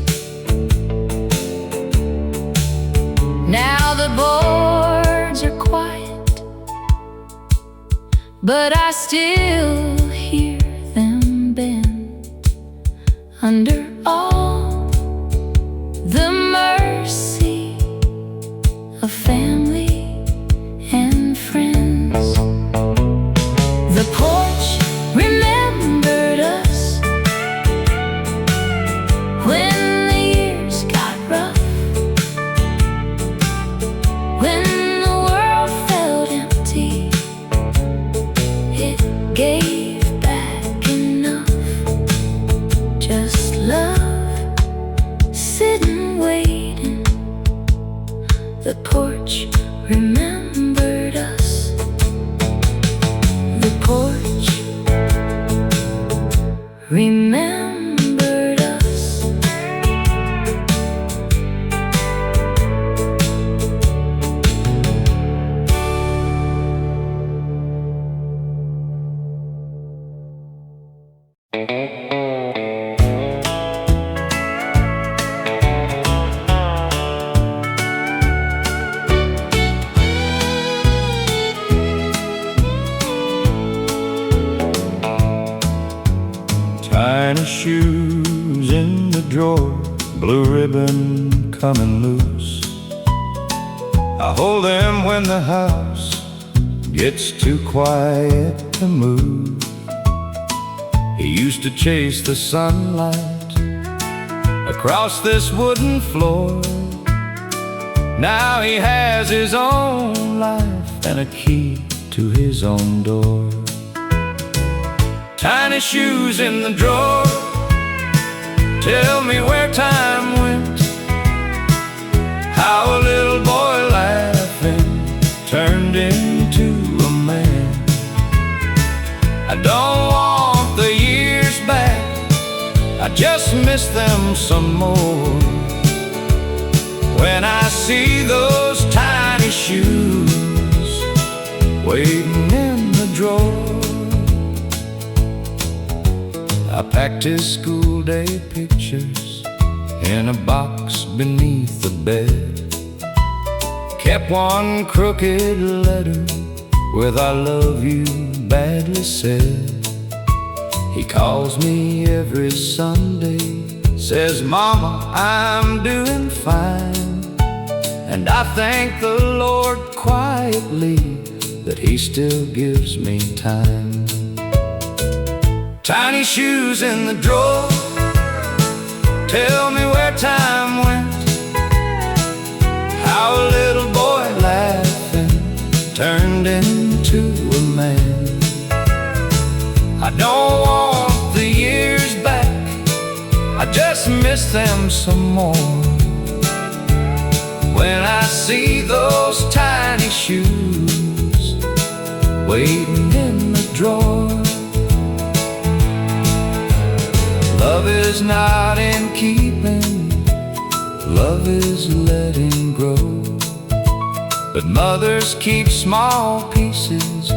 Now the boards are quiet, but I still hear them bend under all the mercy of family and friends. The porch remembered us when the years got rough, when the world felt empty. It gave back enough, just love sitting waiting. The porch remembered us. The porch remembered us. Tiny shoes in the drawer, blue ribbon coming loose. I hold them when the house gets too quiet to move. He used to chase the sunlight across this wooden floor. Now he has his own life and a key to his own door. Tiny shoes in the drawer, tell me where time went, how a little boy laughing turned into a man. I don't want the I just miss them some more when I see those tiny shoes waiting in the drawer. I packed his school day pictures in a box beneath the bed, kept one crooked letter with I love you badly said. He calls me every Sunday, says, Mama, I'm doing fine. And I thank the Lord quietly that He still gives me time. Tiny shoes in the drawer, tell me where time went, how a little boy laughing turned into a man. I don't want the years back, I just miss them some more when I see those tiny shoes waiting in the drawer. Love is not in keeping, love is letting grow. But mothers keep small pieces,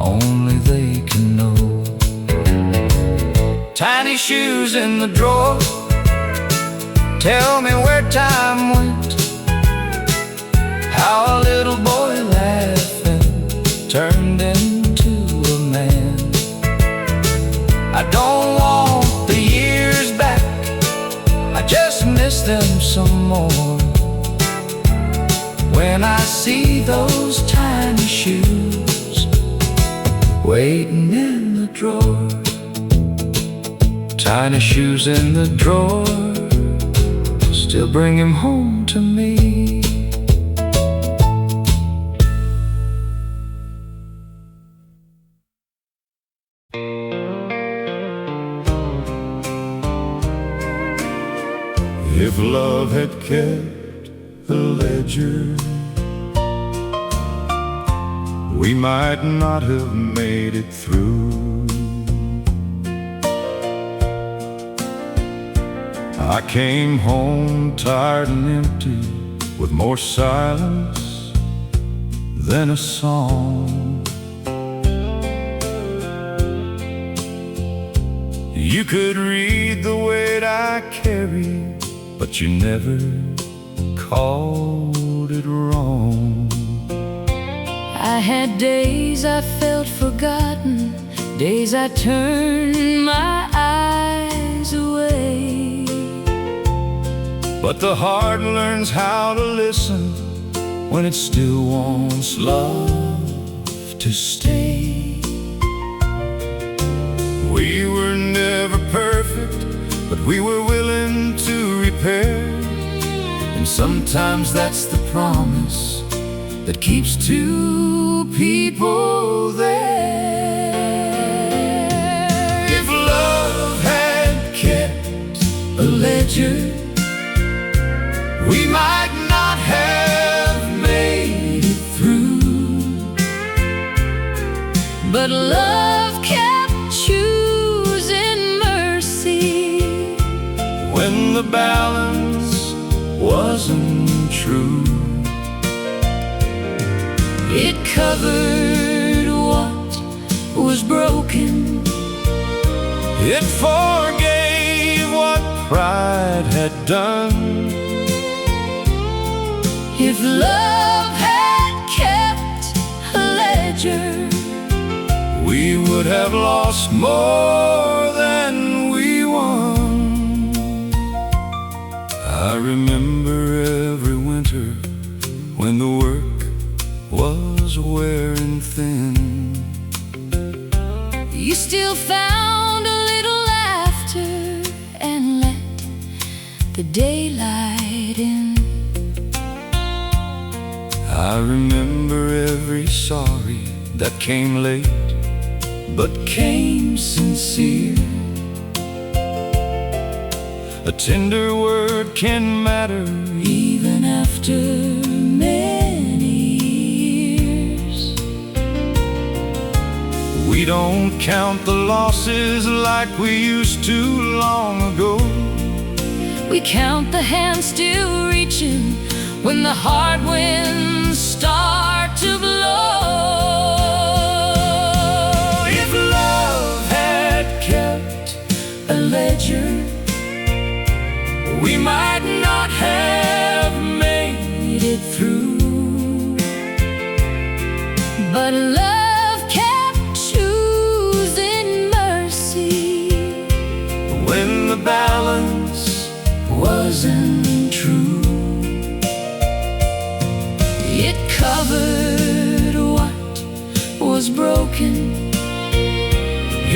only they can know. Tiny shoes in the drawer, tell me where time went, how a little boy laughing turned into a man. I don't want the years back, I just miss them some more when I see those tiny shoes waiting in the drawer. Tiny shoes in the drawer still bring him home to me. If love had kept a ledger, we might not have made it through. I came home tired and empty, with more silence than a song. You could read the weight I carry, but you never called it wrong. I had days I felt forgotten, days I turned my eyes away. But the heart learns how to listen when it still wants love to stay. We were never perfect, but we were willing to repair. And sometimes that's the promise that keeps two people there. If love had kept a ledger, we might not have made it through. But love kept choosing mercy when the balance wasn't true. It covered what was broken, it forgave what pride had done. If love had kept a ledger, we would have lost more than we won. I remember every winter when the work was wearing thin. you still found a little laughter and let the daylight in. I remember every sorry that came late but came sincere. A tender word can matter Even after many years, we We don't count the losses like we used to long ago. We count the hands still reaching when the hard winds start to blow. If love had kept a ledger, we might not have made it through. But love kept choosing mercy when the balance wasn't true. It covered what was broken.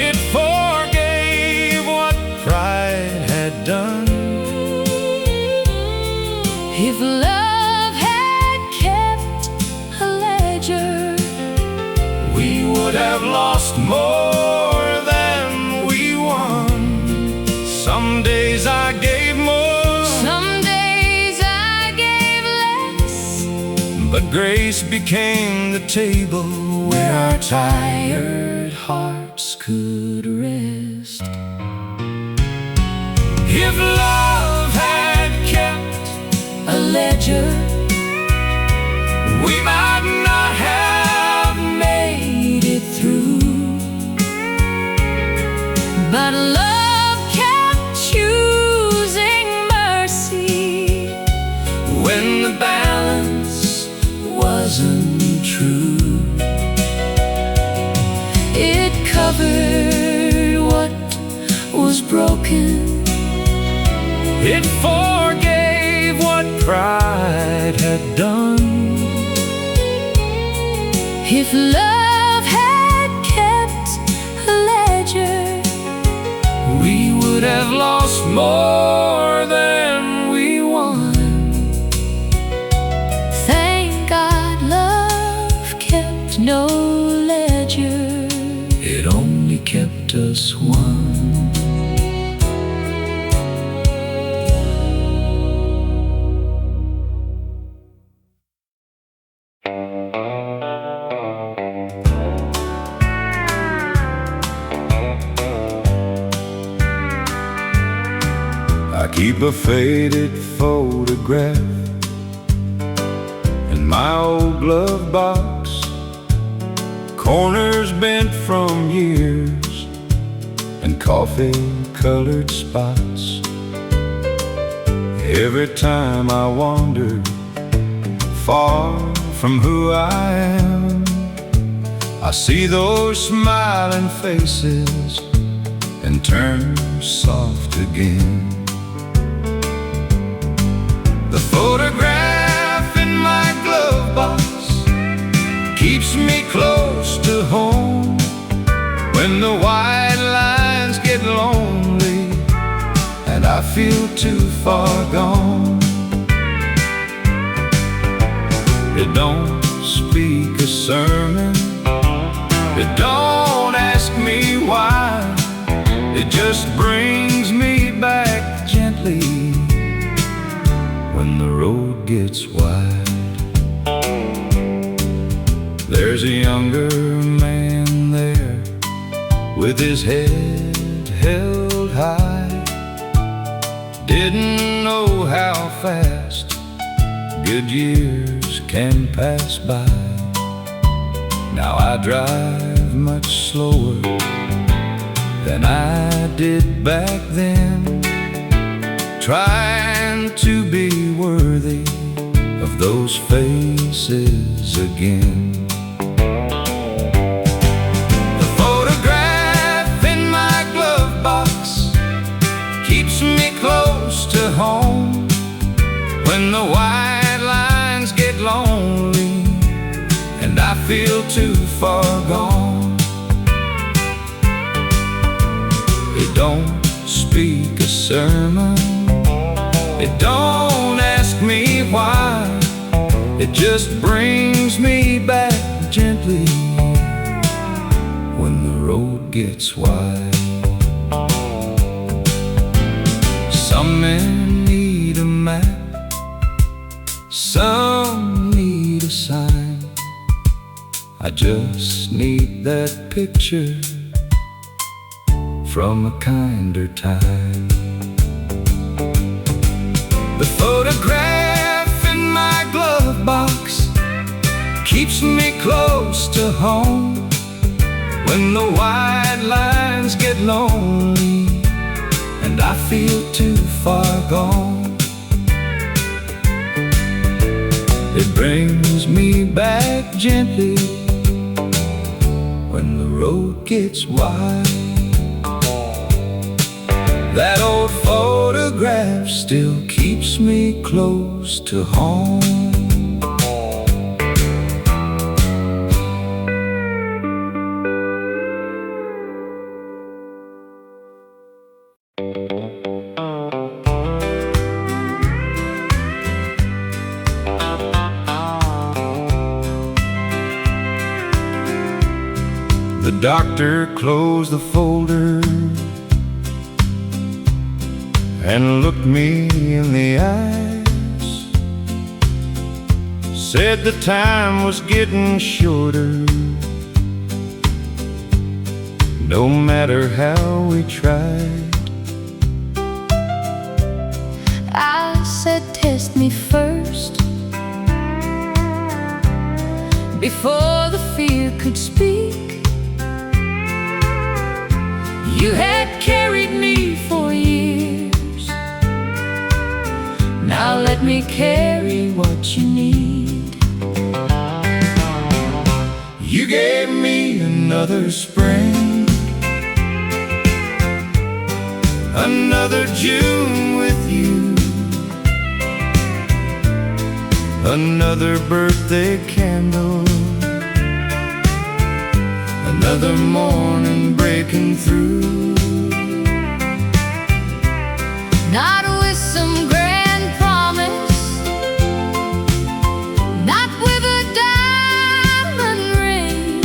It forgave what pride had done. If love had kept a ledger, we would have lost more than we won. Some days I gave more, some days I gave less, but grace became the table where our tired hearts could rest. If love had kept a ledger, we might not have made it through. but love kept choosing mercy when the balance wasn't true. It covered what was broken. It forgave what pride had done. If love had kept a ledger, we would have lost more than we won. thank God love kept no ledger. It only kept us one. I keep a faded photograph in my old glove box, corners bent from years and coffee-colored spots. Every time I wander far from who I am, I see those smiling faces and turn soft again. The photograph in my glove box keeps me close to home when the white lines get lonely and I feel too far gone. It don't speak a sermon, it don't ask me why, it just brings me back gently when the road gets wide. There's a younger man there with his head held high. Didn't know how fast good years can pass by. Now I drive much slower than I did back then, trying to be worthy of those faces again. The photograph in my glove box keeps me close to home when the white lines get lonely and I feel too far gone. It don't speak a sermon, it don't ask me why, it just brings me back gently when the road gets wide. Some men need a map, some need a sign. I just need that picture from a kinder time. The photograph in my glove box keeps me close to home when the white lines get lonely and I feel too far gone. It brings me back gently when the road gets wide. That old photograph still keeps me close to home. The doctor closed the folder and looked me in the eyes, said the time was getting shorter, no matter how we tried. I said, test me first, before the fear could speak. You had carried me for years, now let me carry what you need. You gave me another spring, another June with you, another birthday candle, another morning breaking through. Not with some grand promise, not with a diamond ring.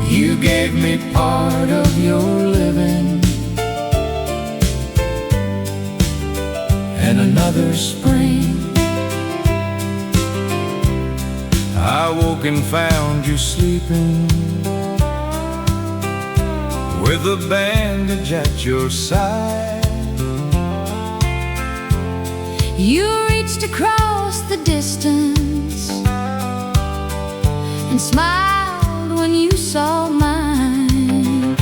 You gave me part of your living and another spring. I woke and found you sleeping with a bandage at your side. You reached across the distance and smiled when you saw mine.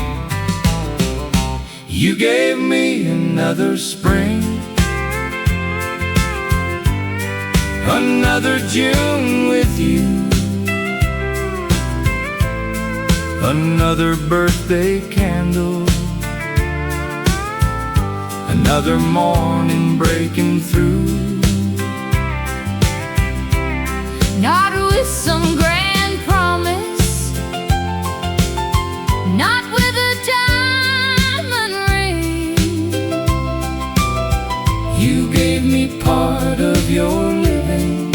You gave me another spring, another June with you, another birthday candle, another morning breaking through. Not with some grand promise, not with a diamond ring. You gave me part of your living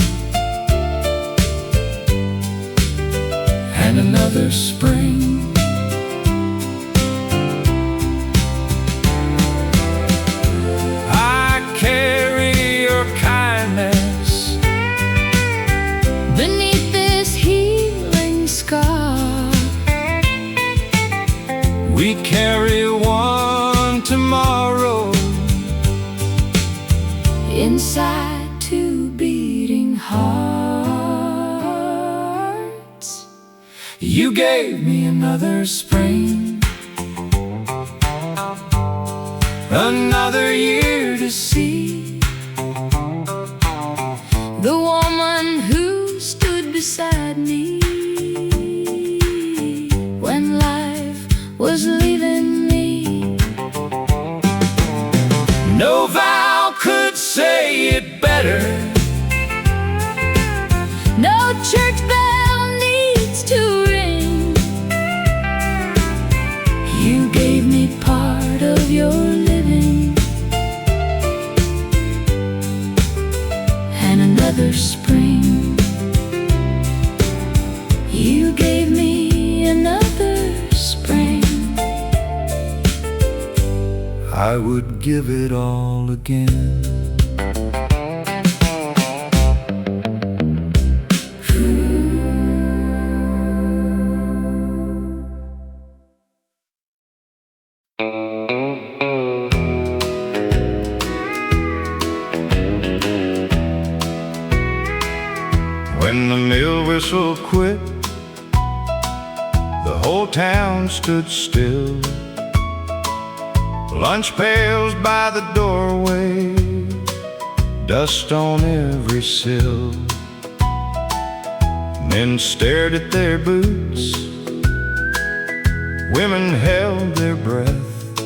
and another spring. I carry your kindness Beneath this healing scar, we carry one tomorrow inside two beating hearts. You gave me another spring, another year to see The woman who stood beside me when life was leaving me. No vow could say it better, No church bell needs to ring. You gave me part of your living and another spring. You gave me another spring. I would give it all again. whole town stood still. Lunch pails by the doorway, dust on every sill. Men stared at their boots, women held their breath.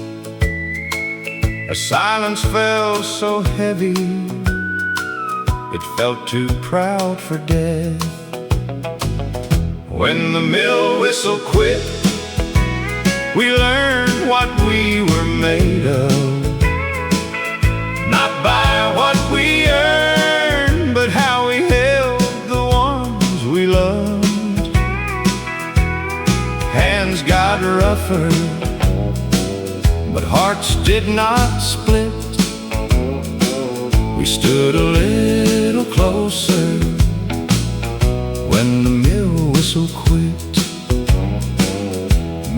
A silence fell so heavy, it felt too proud for death. When the mill whistle quit, we learned what we were made of. Not by what we earned, but how we held the ones we loved. Hands got rougher, but hearts did not split. We stood a little closer when the mill whistle quit.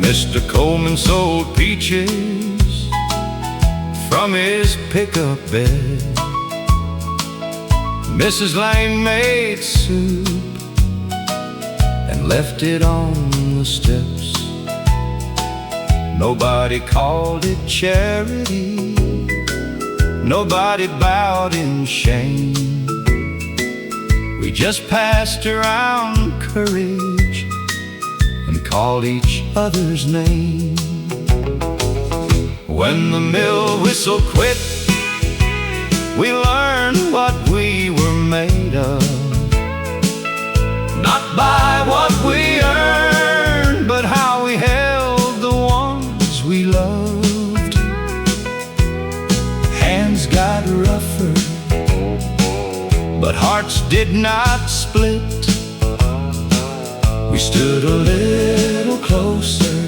Mr. Coleman sold peaches from his pickup bed. Mrs. Lane made soup and left it on the steps. Nobody called it charity, nobody bowed in shame. We just passed around courage and called each other's name. When the mill whistle quit, we learned what we were made of. Not by what we earned, but how we held the ones we loved. Hands got rougher, but hearts did not split. We stood a little closer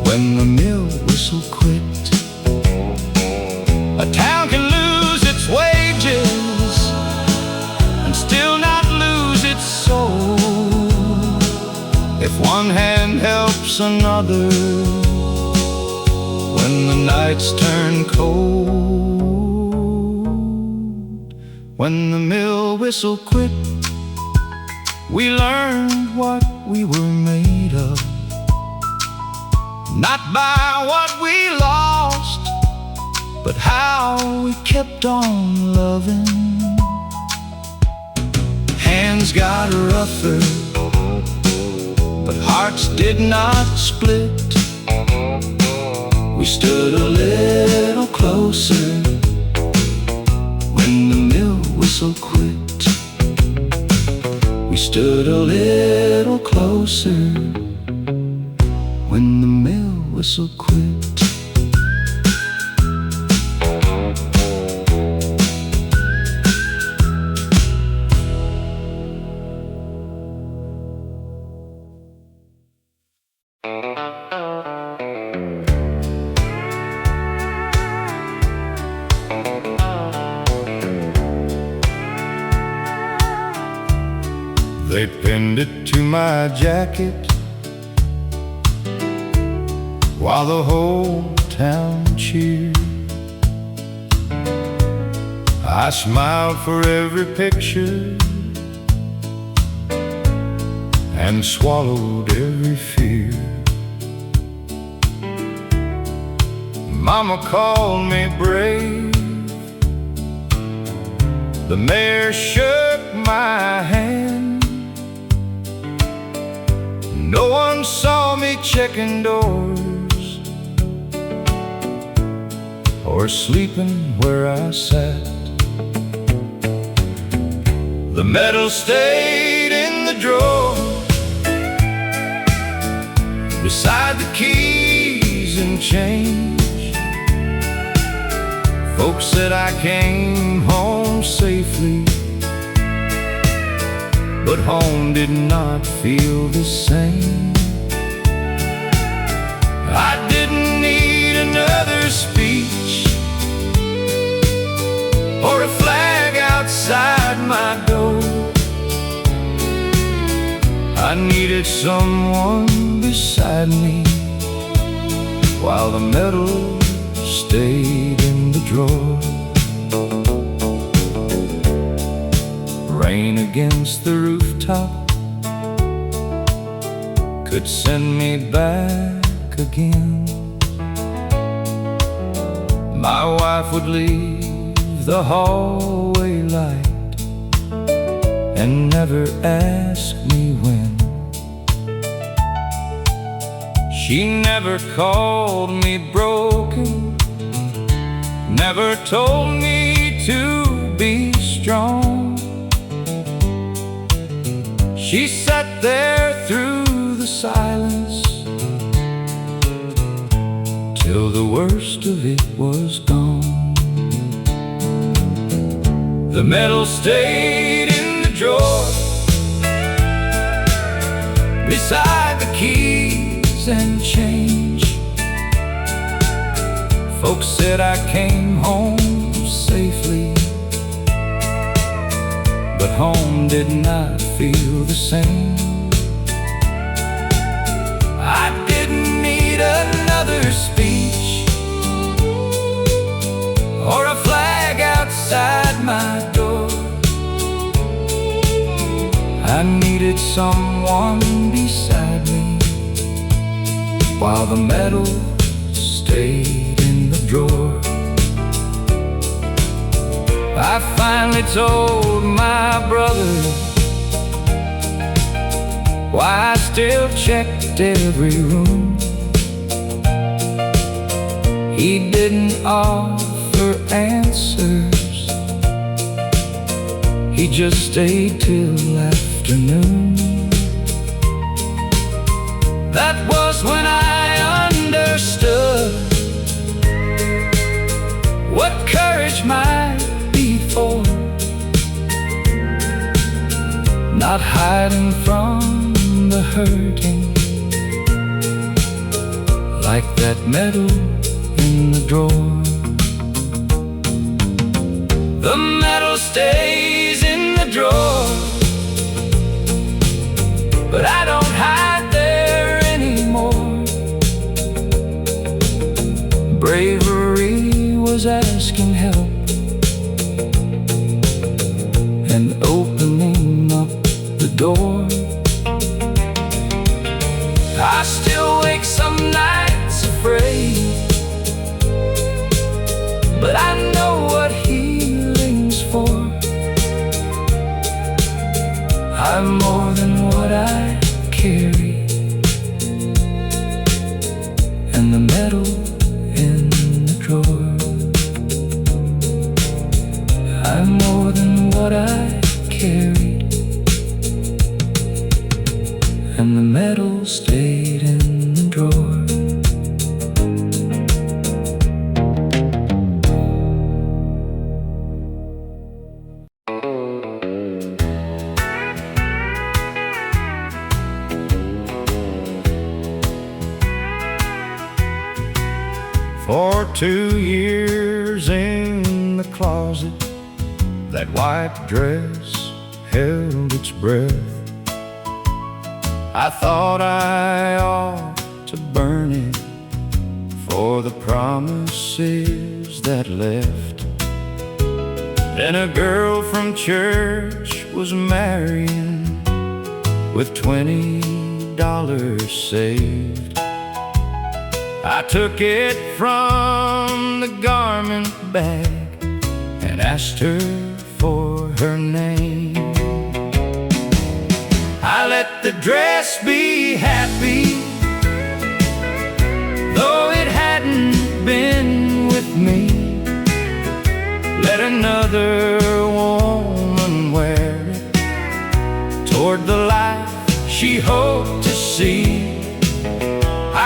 when the mill whistle quit. A town can lose its wages and still not lose its soul if one hand helps another when the nights turn cold. When the mill whistle quit, we learned what we were made of. Not by what we lost, but how we kept on loving. Hands got rougher, but hearts did not split. We stood a little closer when the mill whistle quit. We stood a little closer when the mill whistle quit. They pinned it to my jacket while the whole town cheered. I smiled for every picture and swallowed every fear. Mama called me brave, the mayor shook my hand. No one saw me checking doors or sleeping where I sat. The medal stayed in the drawer beside the keys and change. Folks said I came home safely, but home did not feel the same. I didn't need another speech or a flag outside my door. I needed someone beside me while the medal stayed in the drawer. Rain against the rooftop could send me back again. My wife would leave the hallway light and never ask me when. She never called me broken, never told me to be strong. She sat there through the silence till the worst of it was gone. The medal stayed in the drawer beside the keys and change. Folks said I came home safely, but home did not feel the same. I didn't need another speech or a flag outside my door. I needed someone beside me while the medal stayed in the drawer. I finally told my brother why I still checked every room. He didn't offer answers, he just stayed till afternoon. That was when I understood what courage might be for. Not hiding from the hurting like that medal in the drawer. The medal stays in the drawer, but I don't hide there anymore. Bravery was asking help and opening up the door. I still wake some nights afraid, but I know what healing's for. I'm more than what I carry, and the medal in the drawer. I'm more than what I carried, and the medal stayed in the drawer. For 2 years in the closet, that white dress held its breath. I thought I ought to burn it for the promises that left. Then a girl from church was marrying with $20 saved. I took it from the garment bag and asked her for her name. I let the dress be happy, though it hadn't been with me. Let another woman wear it toward the life she hoped to see.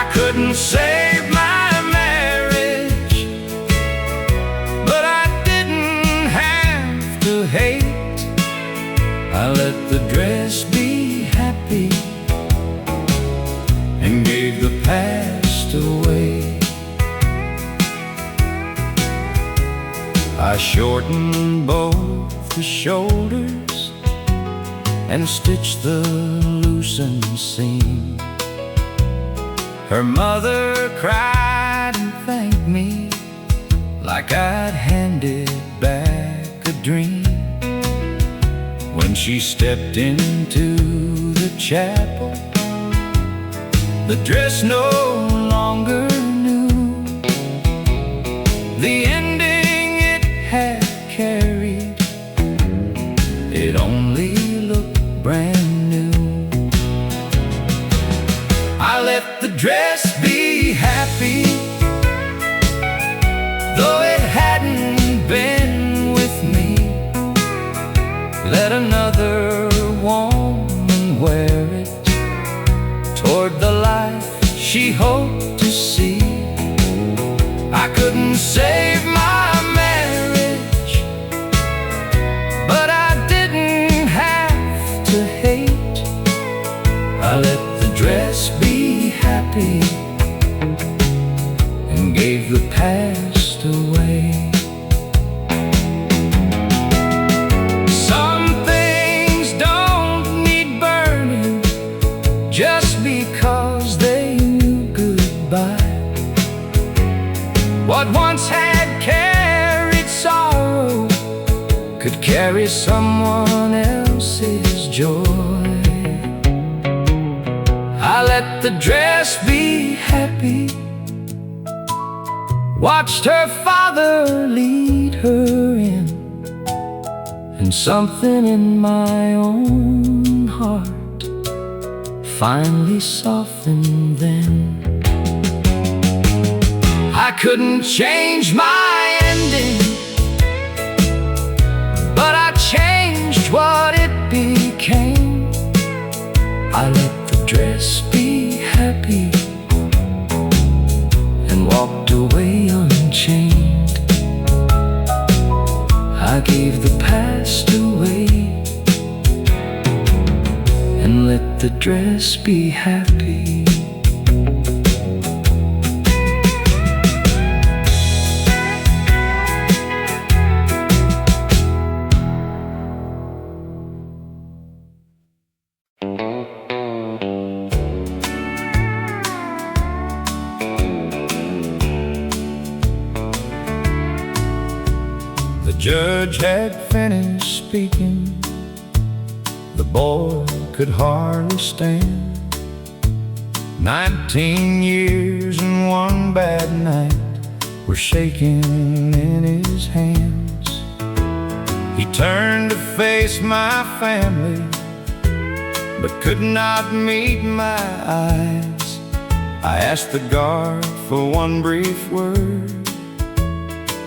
I couldn't save my marriage, but I didn't have to hate. I let the dress be happy and gave the past away. I shortened both the shoulders and stitched the loosened seam. Her mother cried and thanked me like I'd handed back a dream. When she stepped into the chapel the dress no longer knew the ending it had carried. It only looked brand new. I let the dress be happy, though it hadn't been with me. Let another woman wear it toward the life she hoped to see. I couldn't save my marriage, but I didn't have to hate. I let the dress be happy and gave the past away. Some things don't need burning just because they knew goodbye. What once had carried sorrow could carry someone else's joy. I let the dress be happy, watched her father lead her in, and something in my own heart finally softened then. I couldn't change my ending, but I changed what it became. I let the dress be happy and walked away unchained. I gave the past away and let the dress be happy. The judge had finished speaking. The boy could hardly stand. 19 years and one bad night were shaking in his hands. He turned to face my family, but could not meet my eyes. I asked the guard for one brief word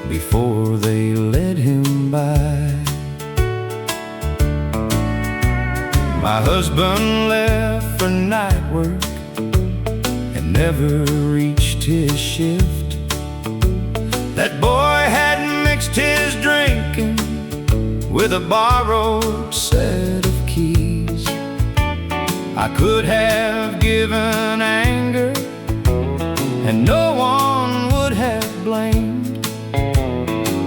before they led him by. My husband left for night work and never reached his shift. That boy had mixed his drinking with a borrowed set of keys. I could have given anger and no one would have blamed,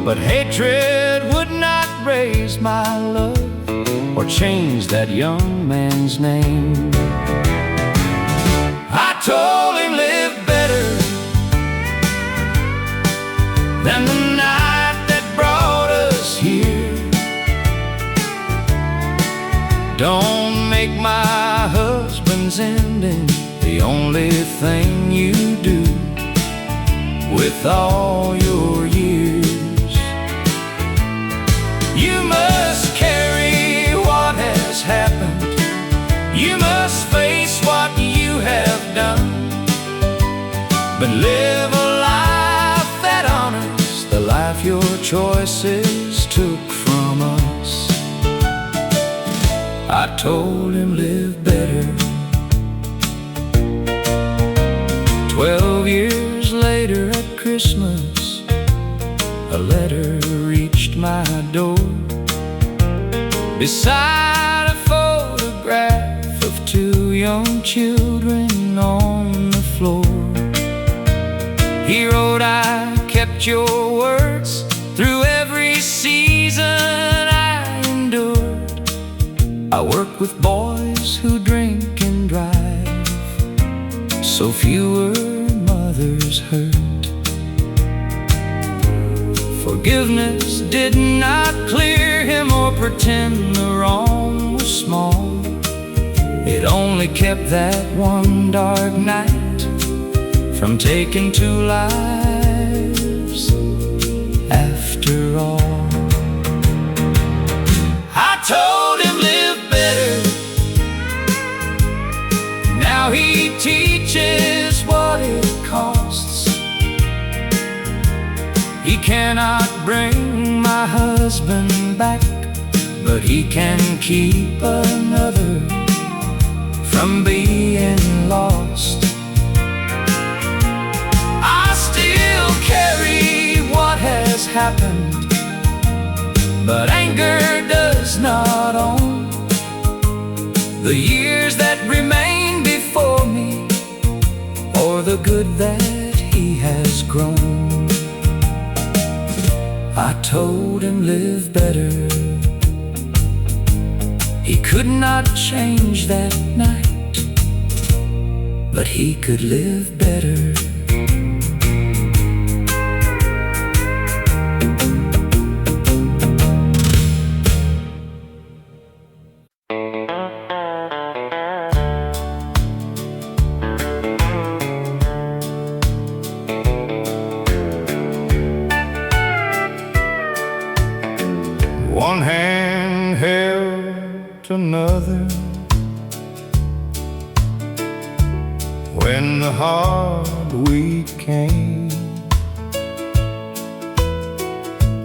but hatred would not raise my love or change that young man's name. I told him live better than the night that brought us here. Don't make my husband's ending the only thing you do with all your years. You must carry what has happened. You must face what you have done, but live a life that honors the life your choices took from us. I told him live better. 12 years later at Christmas, a letter reached my door. Beside a photograph of two young children on the floor, he wrote, I kept your words through every season I endured. I work with boys who drink and drive, so fewer mothers hurt. Forgiveness did not clear him or pretend the wrong was small. It only kept that one dark night from taking two lives after all. I told him live better. Now he teaches what it costs. He cannot bring my husband back, but he can keep another from being lost. I still carry what has happened, but anger does not own the years that remain before me, or the good that he has grown. I told him live better. He could not change that night, but he could live better. One hand held another when the hard week came.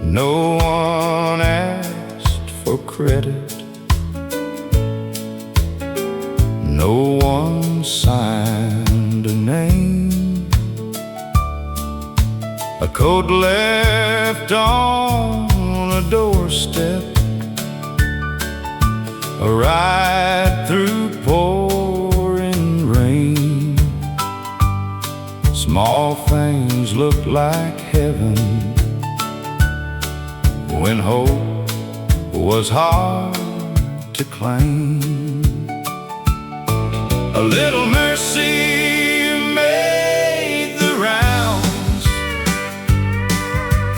No one asked for credit, no one signed a name. A coat left on a doorstep, a ride through pouring rain. Small things look like heaven when hope was hard to claim. A little mercy made the rounds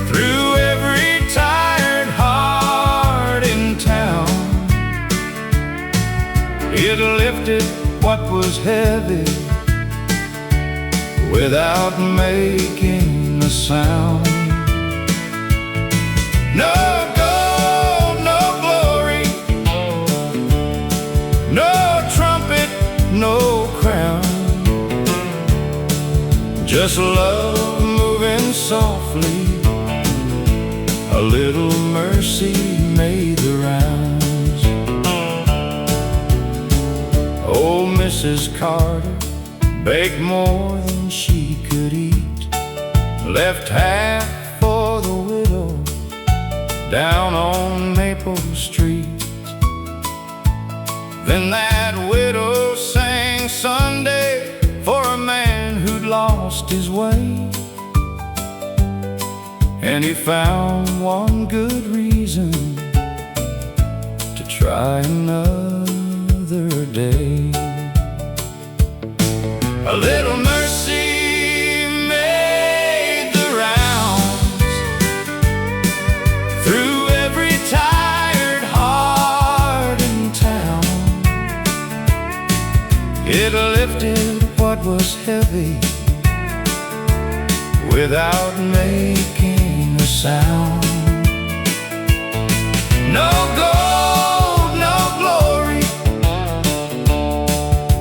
through every tired heart in town. It lifted what was heavy without making a sound. No gold, no glory, no trumpet, no crown, just love moving softly. A little mercy made the rounds. Old Mrs. Carter baked more than she could eat, left half for the widow down on Maple Street. Then that widow sang Sunday for a man who'd lost his way, and he found one good reason to try another day. A little mercy made the rounds through every tired heart in town. It lifted what was heavy without making a sound. No gold, no glory,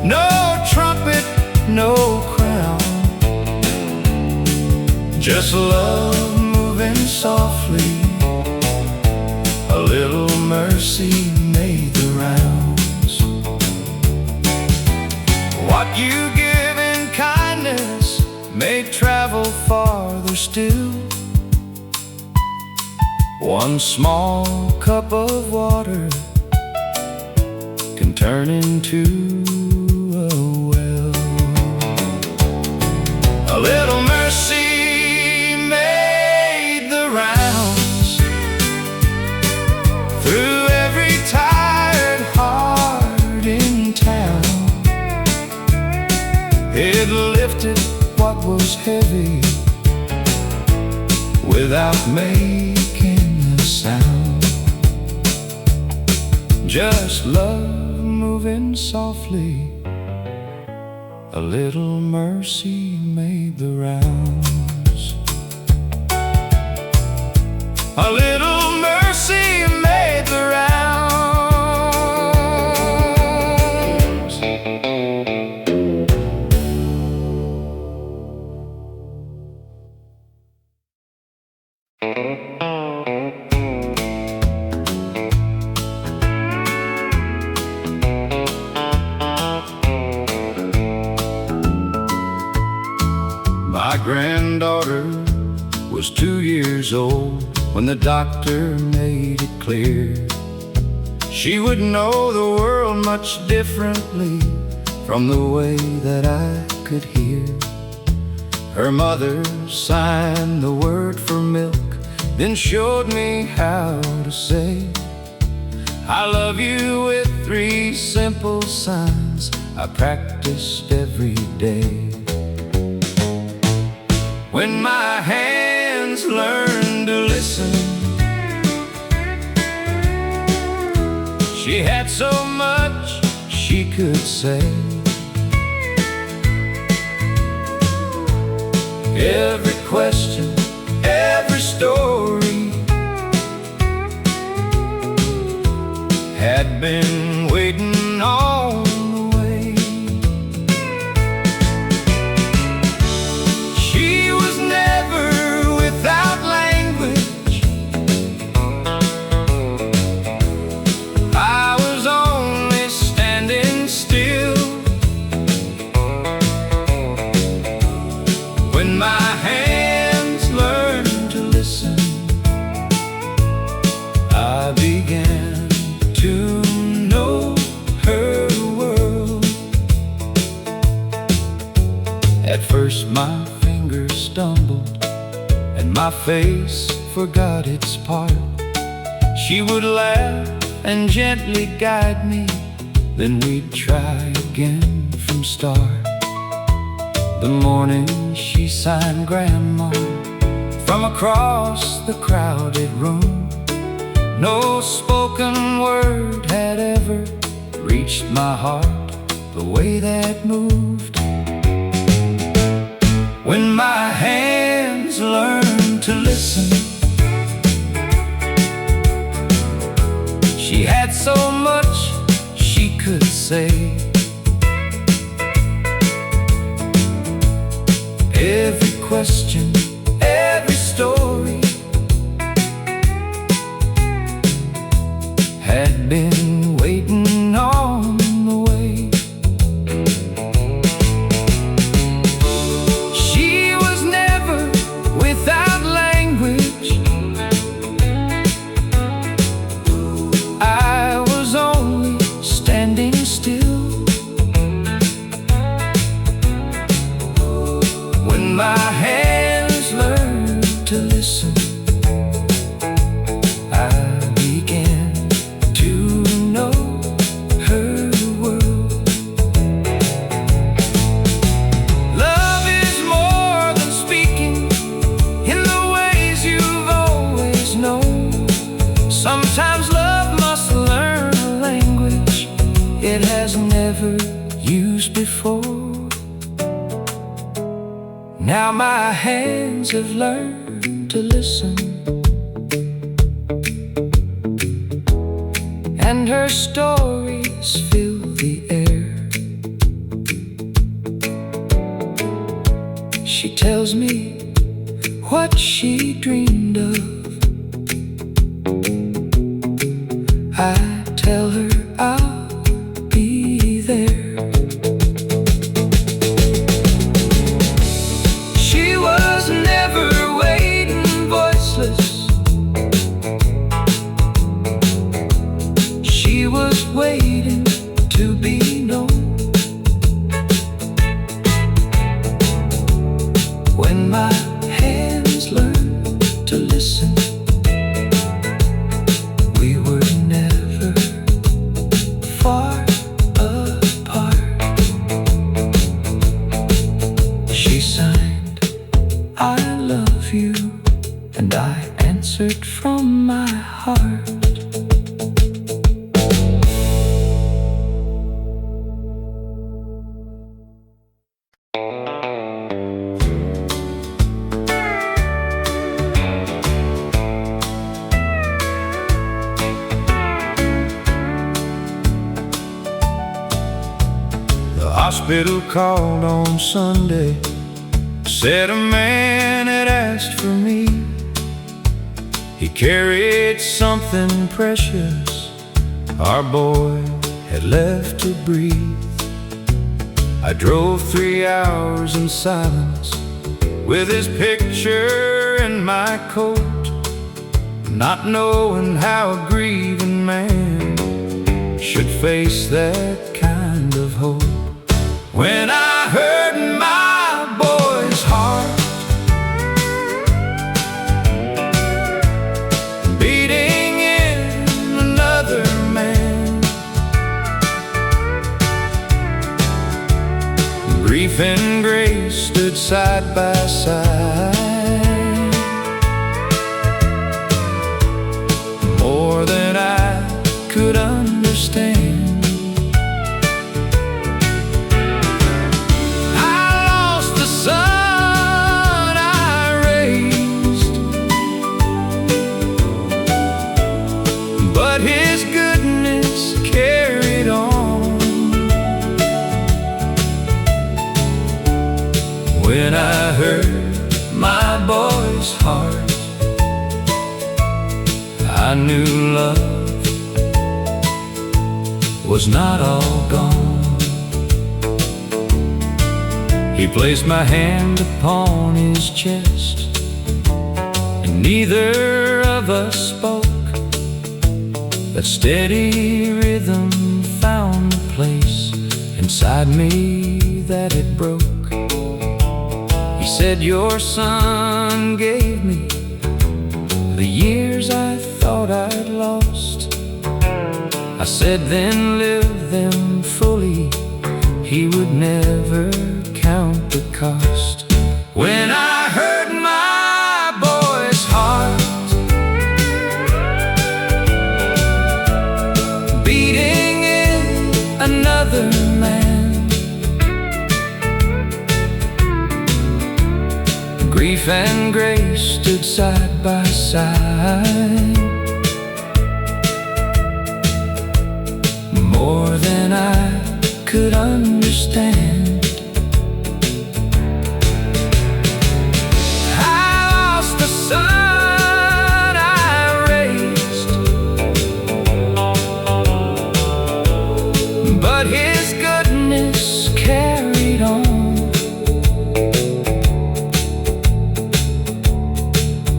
no trumpet, no crown, just love moving softly. A little mercy made the rounds. What you give in kindness may travel farther still. One small cup of water can turn into a well. A little mercy made the rounds through every tired heart in town. It lifted what was heavy without making a sound. Just love moving softly. a little mercy made the rounds. A little mercy made the rounds. My granddaughter was 2 years old when the doctor made it clear she would know the world much differently from the way that I could hear. Her mother signed the word for milk, then showed me how to say I love you with 3 simple signs I practiced every day. When my hands learned to listen, she had so much she could say. Every question, every story had been waiting on the way. She was never without language. I was only standing still. When my hands learned to listen, I began to know her world. At first my fingers stumbled and my face forgot its part. She would laugh and gently guide me, then we'd try again from start. The morning she signed Grandma from across the crowded room, no spoken word had ever reached my heart the way that moved. When my hands learned to listen, she had so much she could say. Every question, every story had been waiting on the way. She was never without language. I was only standing still. When my hands learned to listen, I began to know her world. Love is more than speaking in the ways you've always known. Sometimes love must learn a language it has never used before. Now my hands have learned to listen, and her stories fill the air. She tells me what she dreamed of. I tell her I'll be there. She was never waiting voiceless. She was waiting to be known. When my hands learned to listen, we were never far apart. She signed, I love you, and I answered from my heart. hospital called on Sunday, said a man had asked for me. He carried something precious our boy had left to breathe. I drove 3 hours in silence with his picture in my coat, not knowing how a grieving man should face that kind of hope. When I heard my boy's heart beating in another man, grief and grace stood side by side. More than I could understand. But his goodness carried on. When I heard my boy's heart, I knew love was not all gone. He placed my hand upon his chest, and neither of us spoke. That steady rhythm found a place inside me that it broke. He said, your son gave me the years I thought I'd lost. I said, then live them fully. He would never count the cost. When I heard my boy's heart beating in another man, grief and grace stood side by side. More than I could understand. I lost the son I raised, but his goodness carried on.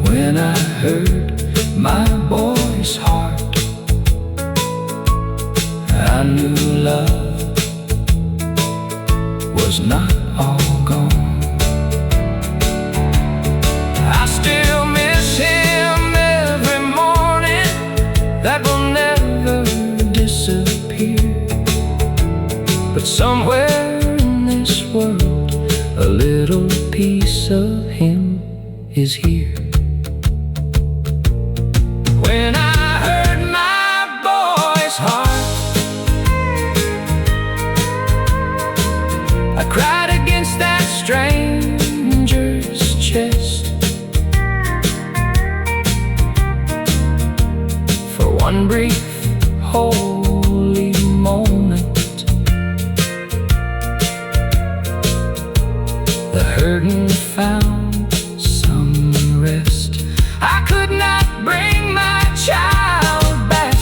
When I heard my boy's heart, I knew love was not all gone. I still miss him every morning. That will never disappear. But somewhere in this world, a little piece of him is here. When I heard my boy's heart, I cried against that stranger's chest. For one brief, holy moment, the hurting found some rest. I could not bring my child back,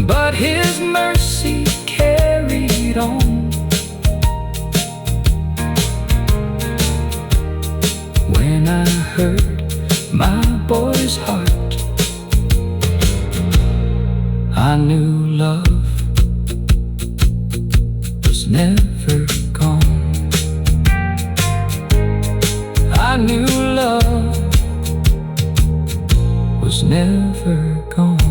but his mercy carried on. When I heard my boy's heart, I knew love was never gone. I knew love was never gone.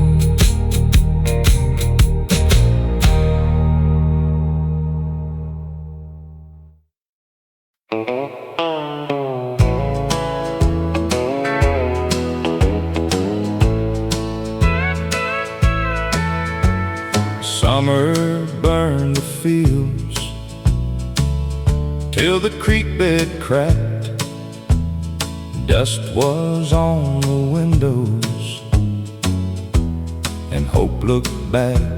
Summer burned the fields till the creek bed cracked. Dust was on the windows and hope looked back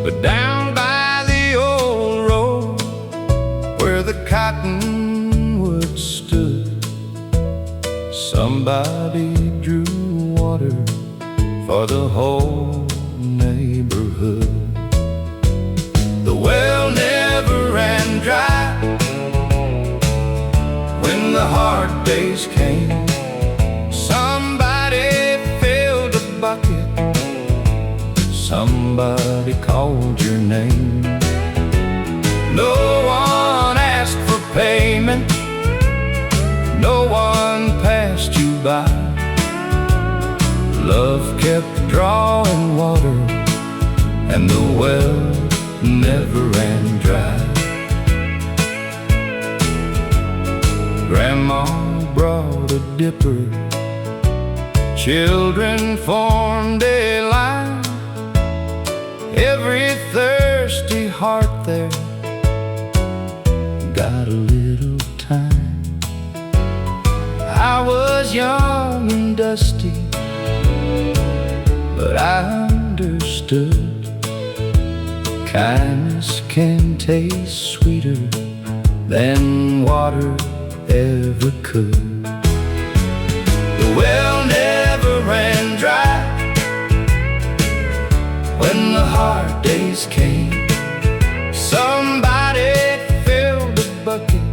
But down by the old road where the cottonwood stood, somebody drew water for the whole neighborhood. The well never ran dry when the hard days came. Somebody filled a bucket, somebody called your name. No one asked for payment, no one passed you by. Love kept drawing water, and the well never ran dry. Grandma brought a dipper, children formed a line. Every thirsty heart there got a little time. I was young and dusty, but I understood kindness can taste sweeter than water ever could. The well never ran dry when the hard days came. Somebody filled a bucket,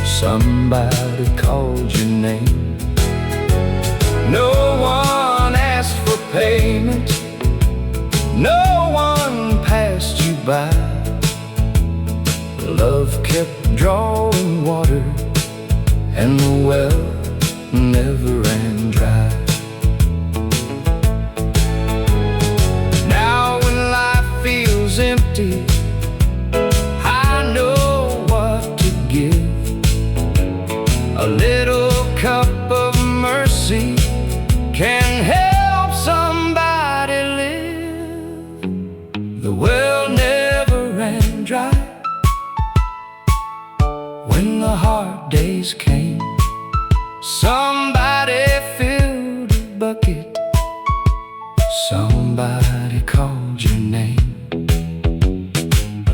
somebody called your name. No one asked for payment, no one passed you by. Love kept drawing water, and the well never ran dry. Now when life feels empty, I know what to give. A little cup of mercy can help somebody live. The well never ran dry when the hard days came. Somebody filled a bucket, somebody called your name.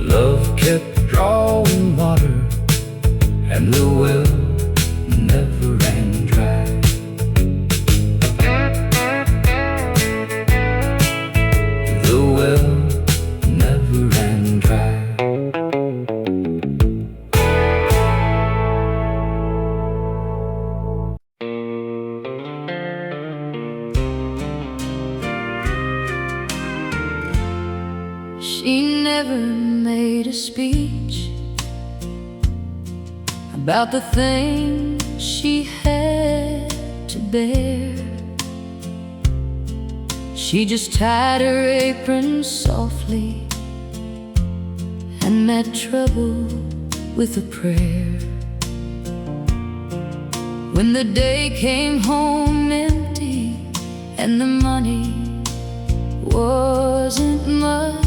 Love kept drawing water, and the well never ran dry. The well never ran dry. She never made a speech about the things she had to bear. She just tied her apron softly and met trouble with a prayer. When the day came home empty and the money wasn't much,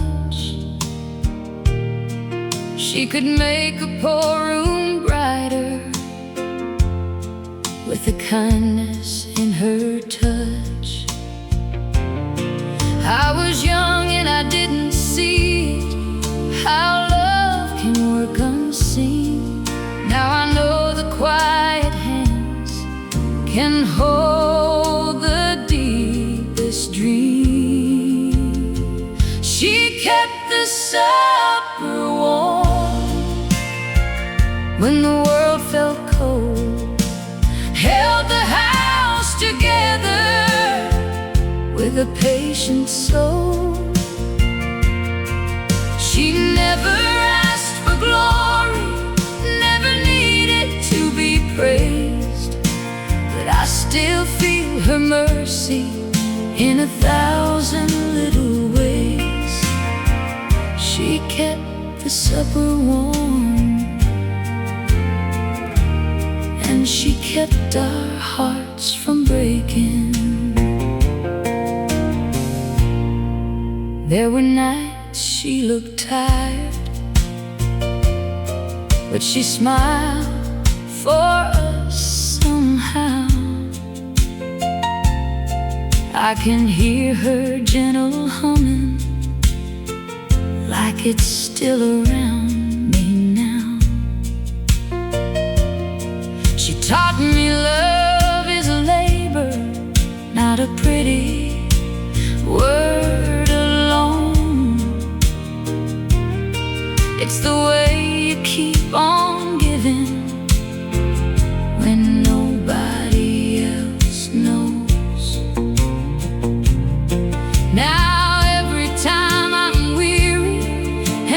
she could make a poor room brighter with the kindness in her touch. I was young and I didn't see how love can work unseen. Now I know the quiet hands can hold the deepest dream. She kept the supper warm when the world felt cold, held the house together with a patient soul. She never asked for glory, never needed to be praised, but I still feel her mercy in 1,000 little ways. She kept the supper warm, and she kept our hearts from breaking. There were nights she looked tired, but she smiled for us somehow. I can hear her gentle humming like it's still around me now. She taught me love is a labor, not a pretty word alone. It's the way you keep on giving when nobody else knows. Now every time I'm weary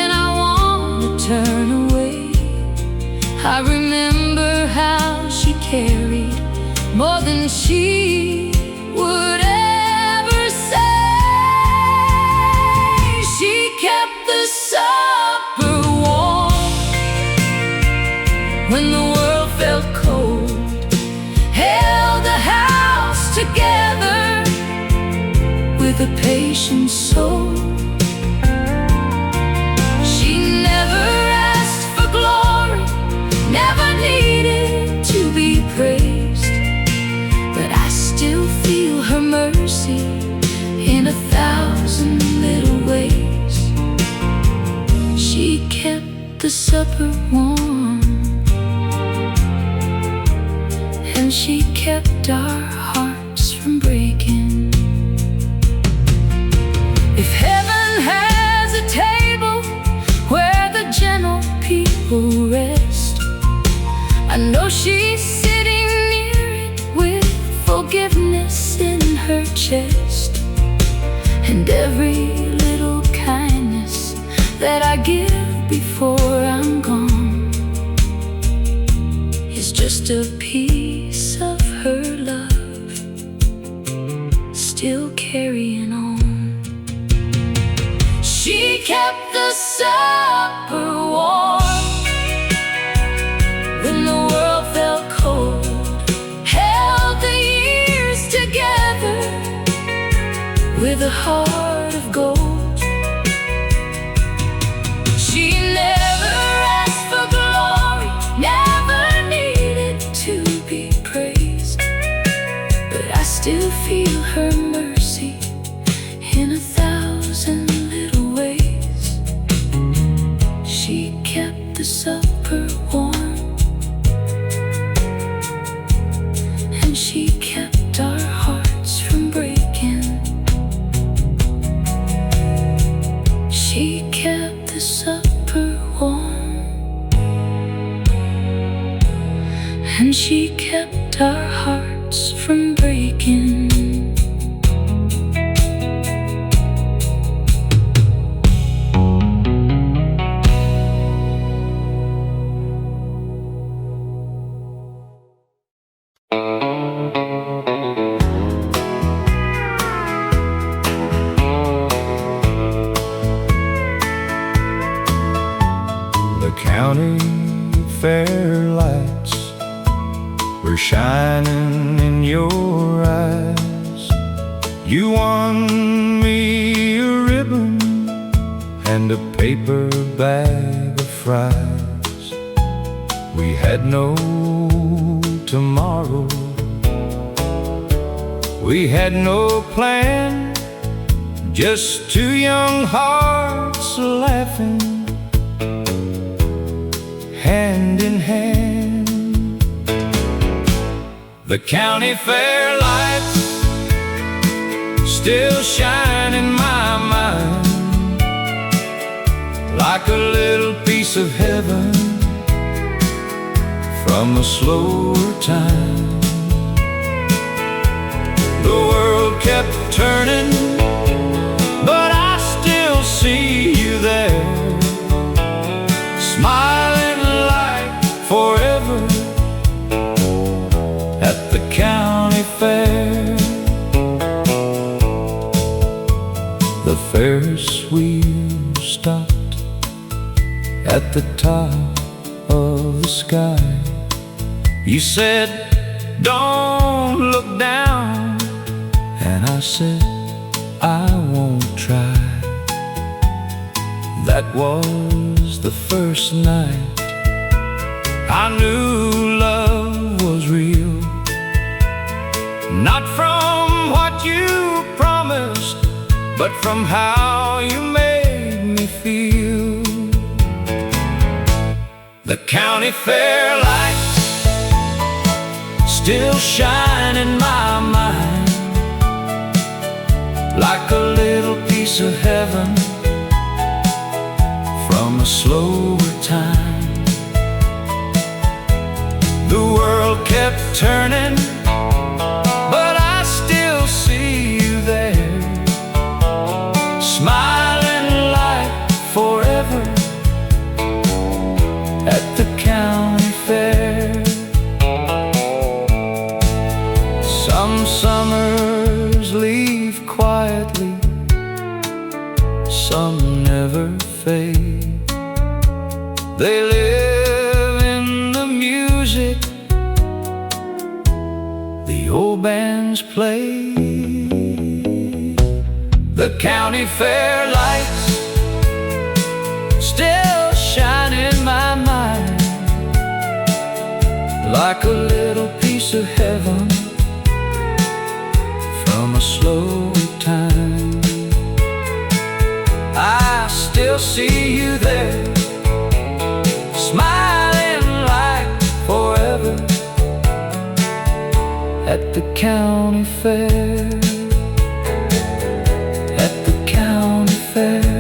and I want to turn away, I remember how she carried more than she would ever say. She kept the supper warm when the world felt cold, held the house together with a patient soul. She never asked for glory, never needed to be praised, but I still feel her mercy in 1,000 little ways. She kept the supper warm, and she kept our hearts from breaking. If heaven has a table where the gentle people rest, I know she's sitting near it with forgiveness in her chest. And every little kindness that I give before I'm gone is just a piece of her love, still carrying on. She kept the supper warm when the world felt cold, held the years together with a heart of gold. She never asked for glory, never needed to be praised, but I still feel her mercy in 1,000 little ways. She kept the supper warm, and she kept our hearts from breaking. She kept the supper warm, and she kept our hearts from breaking. County fair lights were shining in your eyes. You won me a ribbon and a paper bag of fries. We had no tomorrow, we had no plan, just two young hearts laughing hand in hand. The county fair lights still shine in my mind, like a little piece of heaven from a slower time. The world kept turning, but I still see you there, smiling like forever at the county fair. The Ferris wheel stopped at the top of the sky. You said, "Don't look down," and I said, "I won't try." That was the first night I knew love was real, not from what you promised, but from how you made me feel. county fair lights still shine in my mind, like a little piece of heaven from a slower time. The world kept turning, but I still see you there, smiling like forever at the county fair. Some summers leave quietly, some never fade. They live in the music the old bands play. The county fair lights still shine in my mind, like a little piece of heaven from a slow time. I still see you there, smiling like forever at the county fair, at the county fair.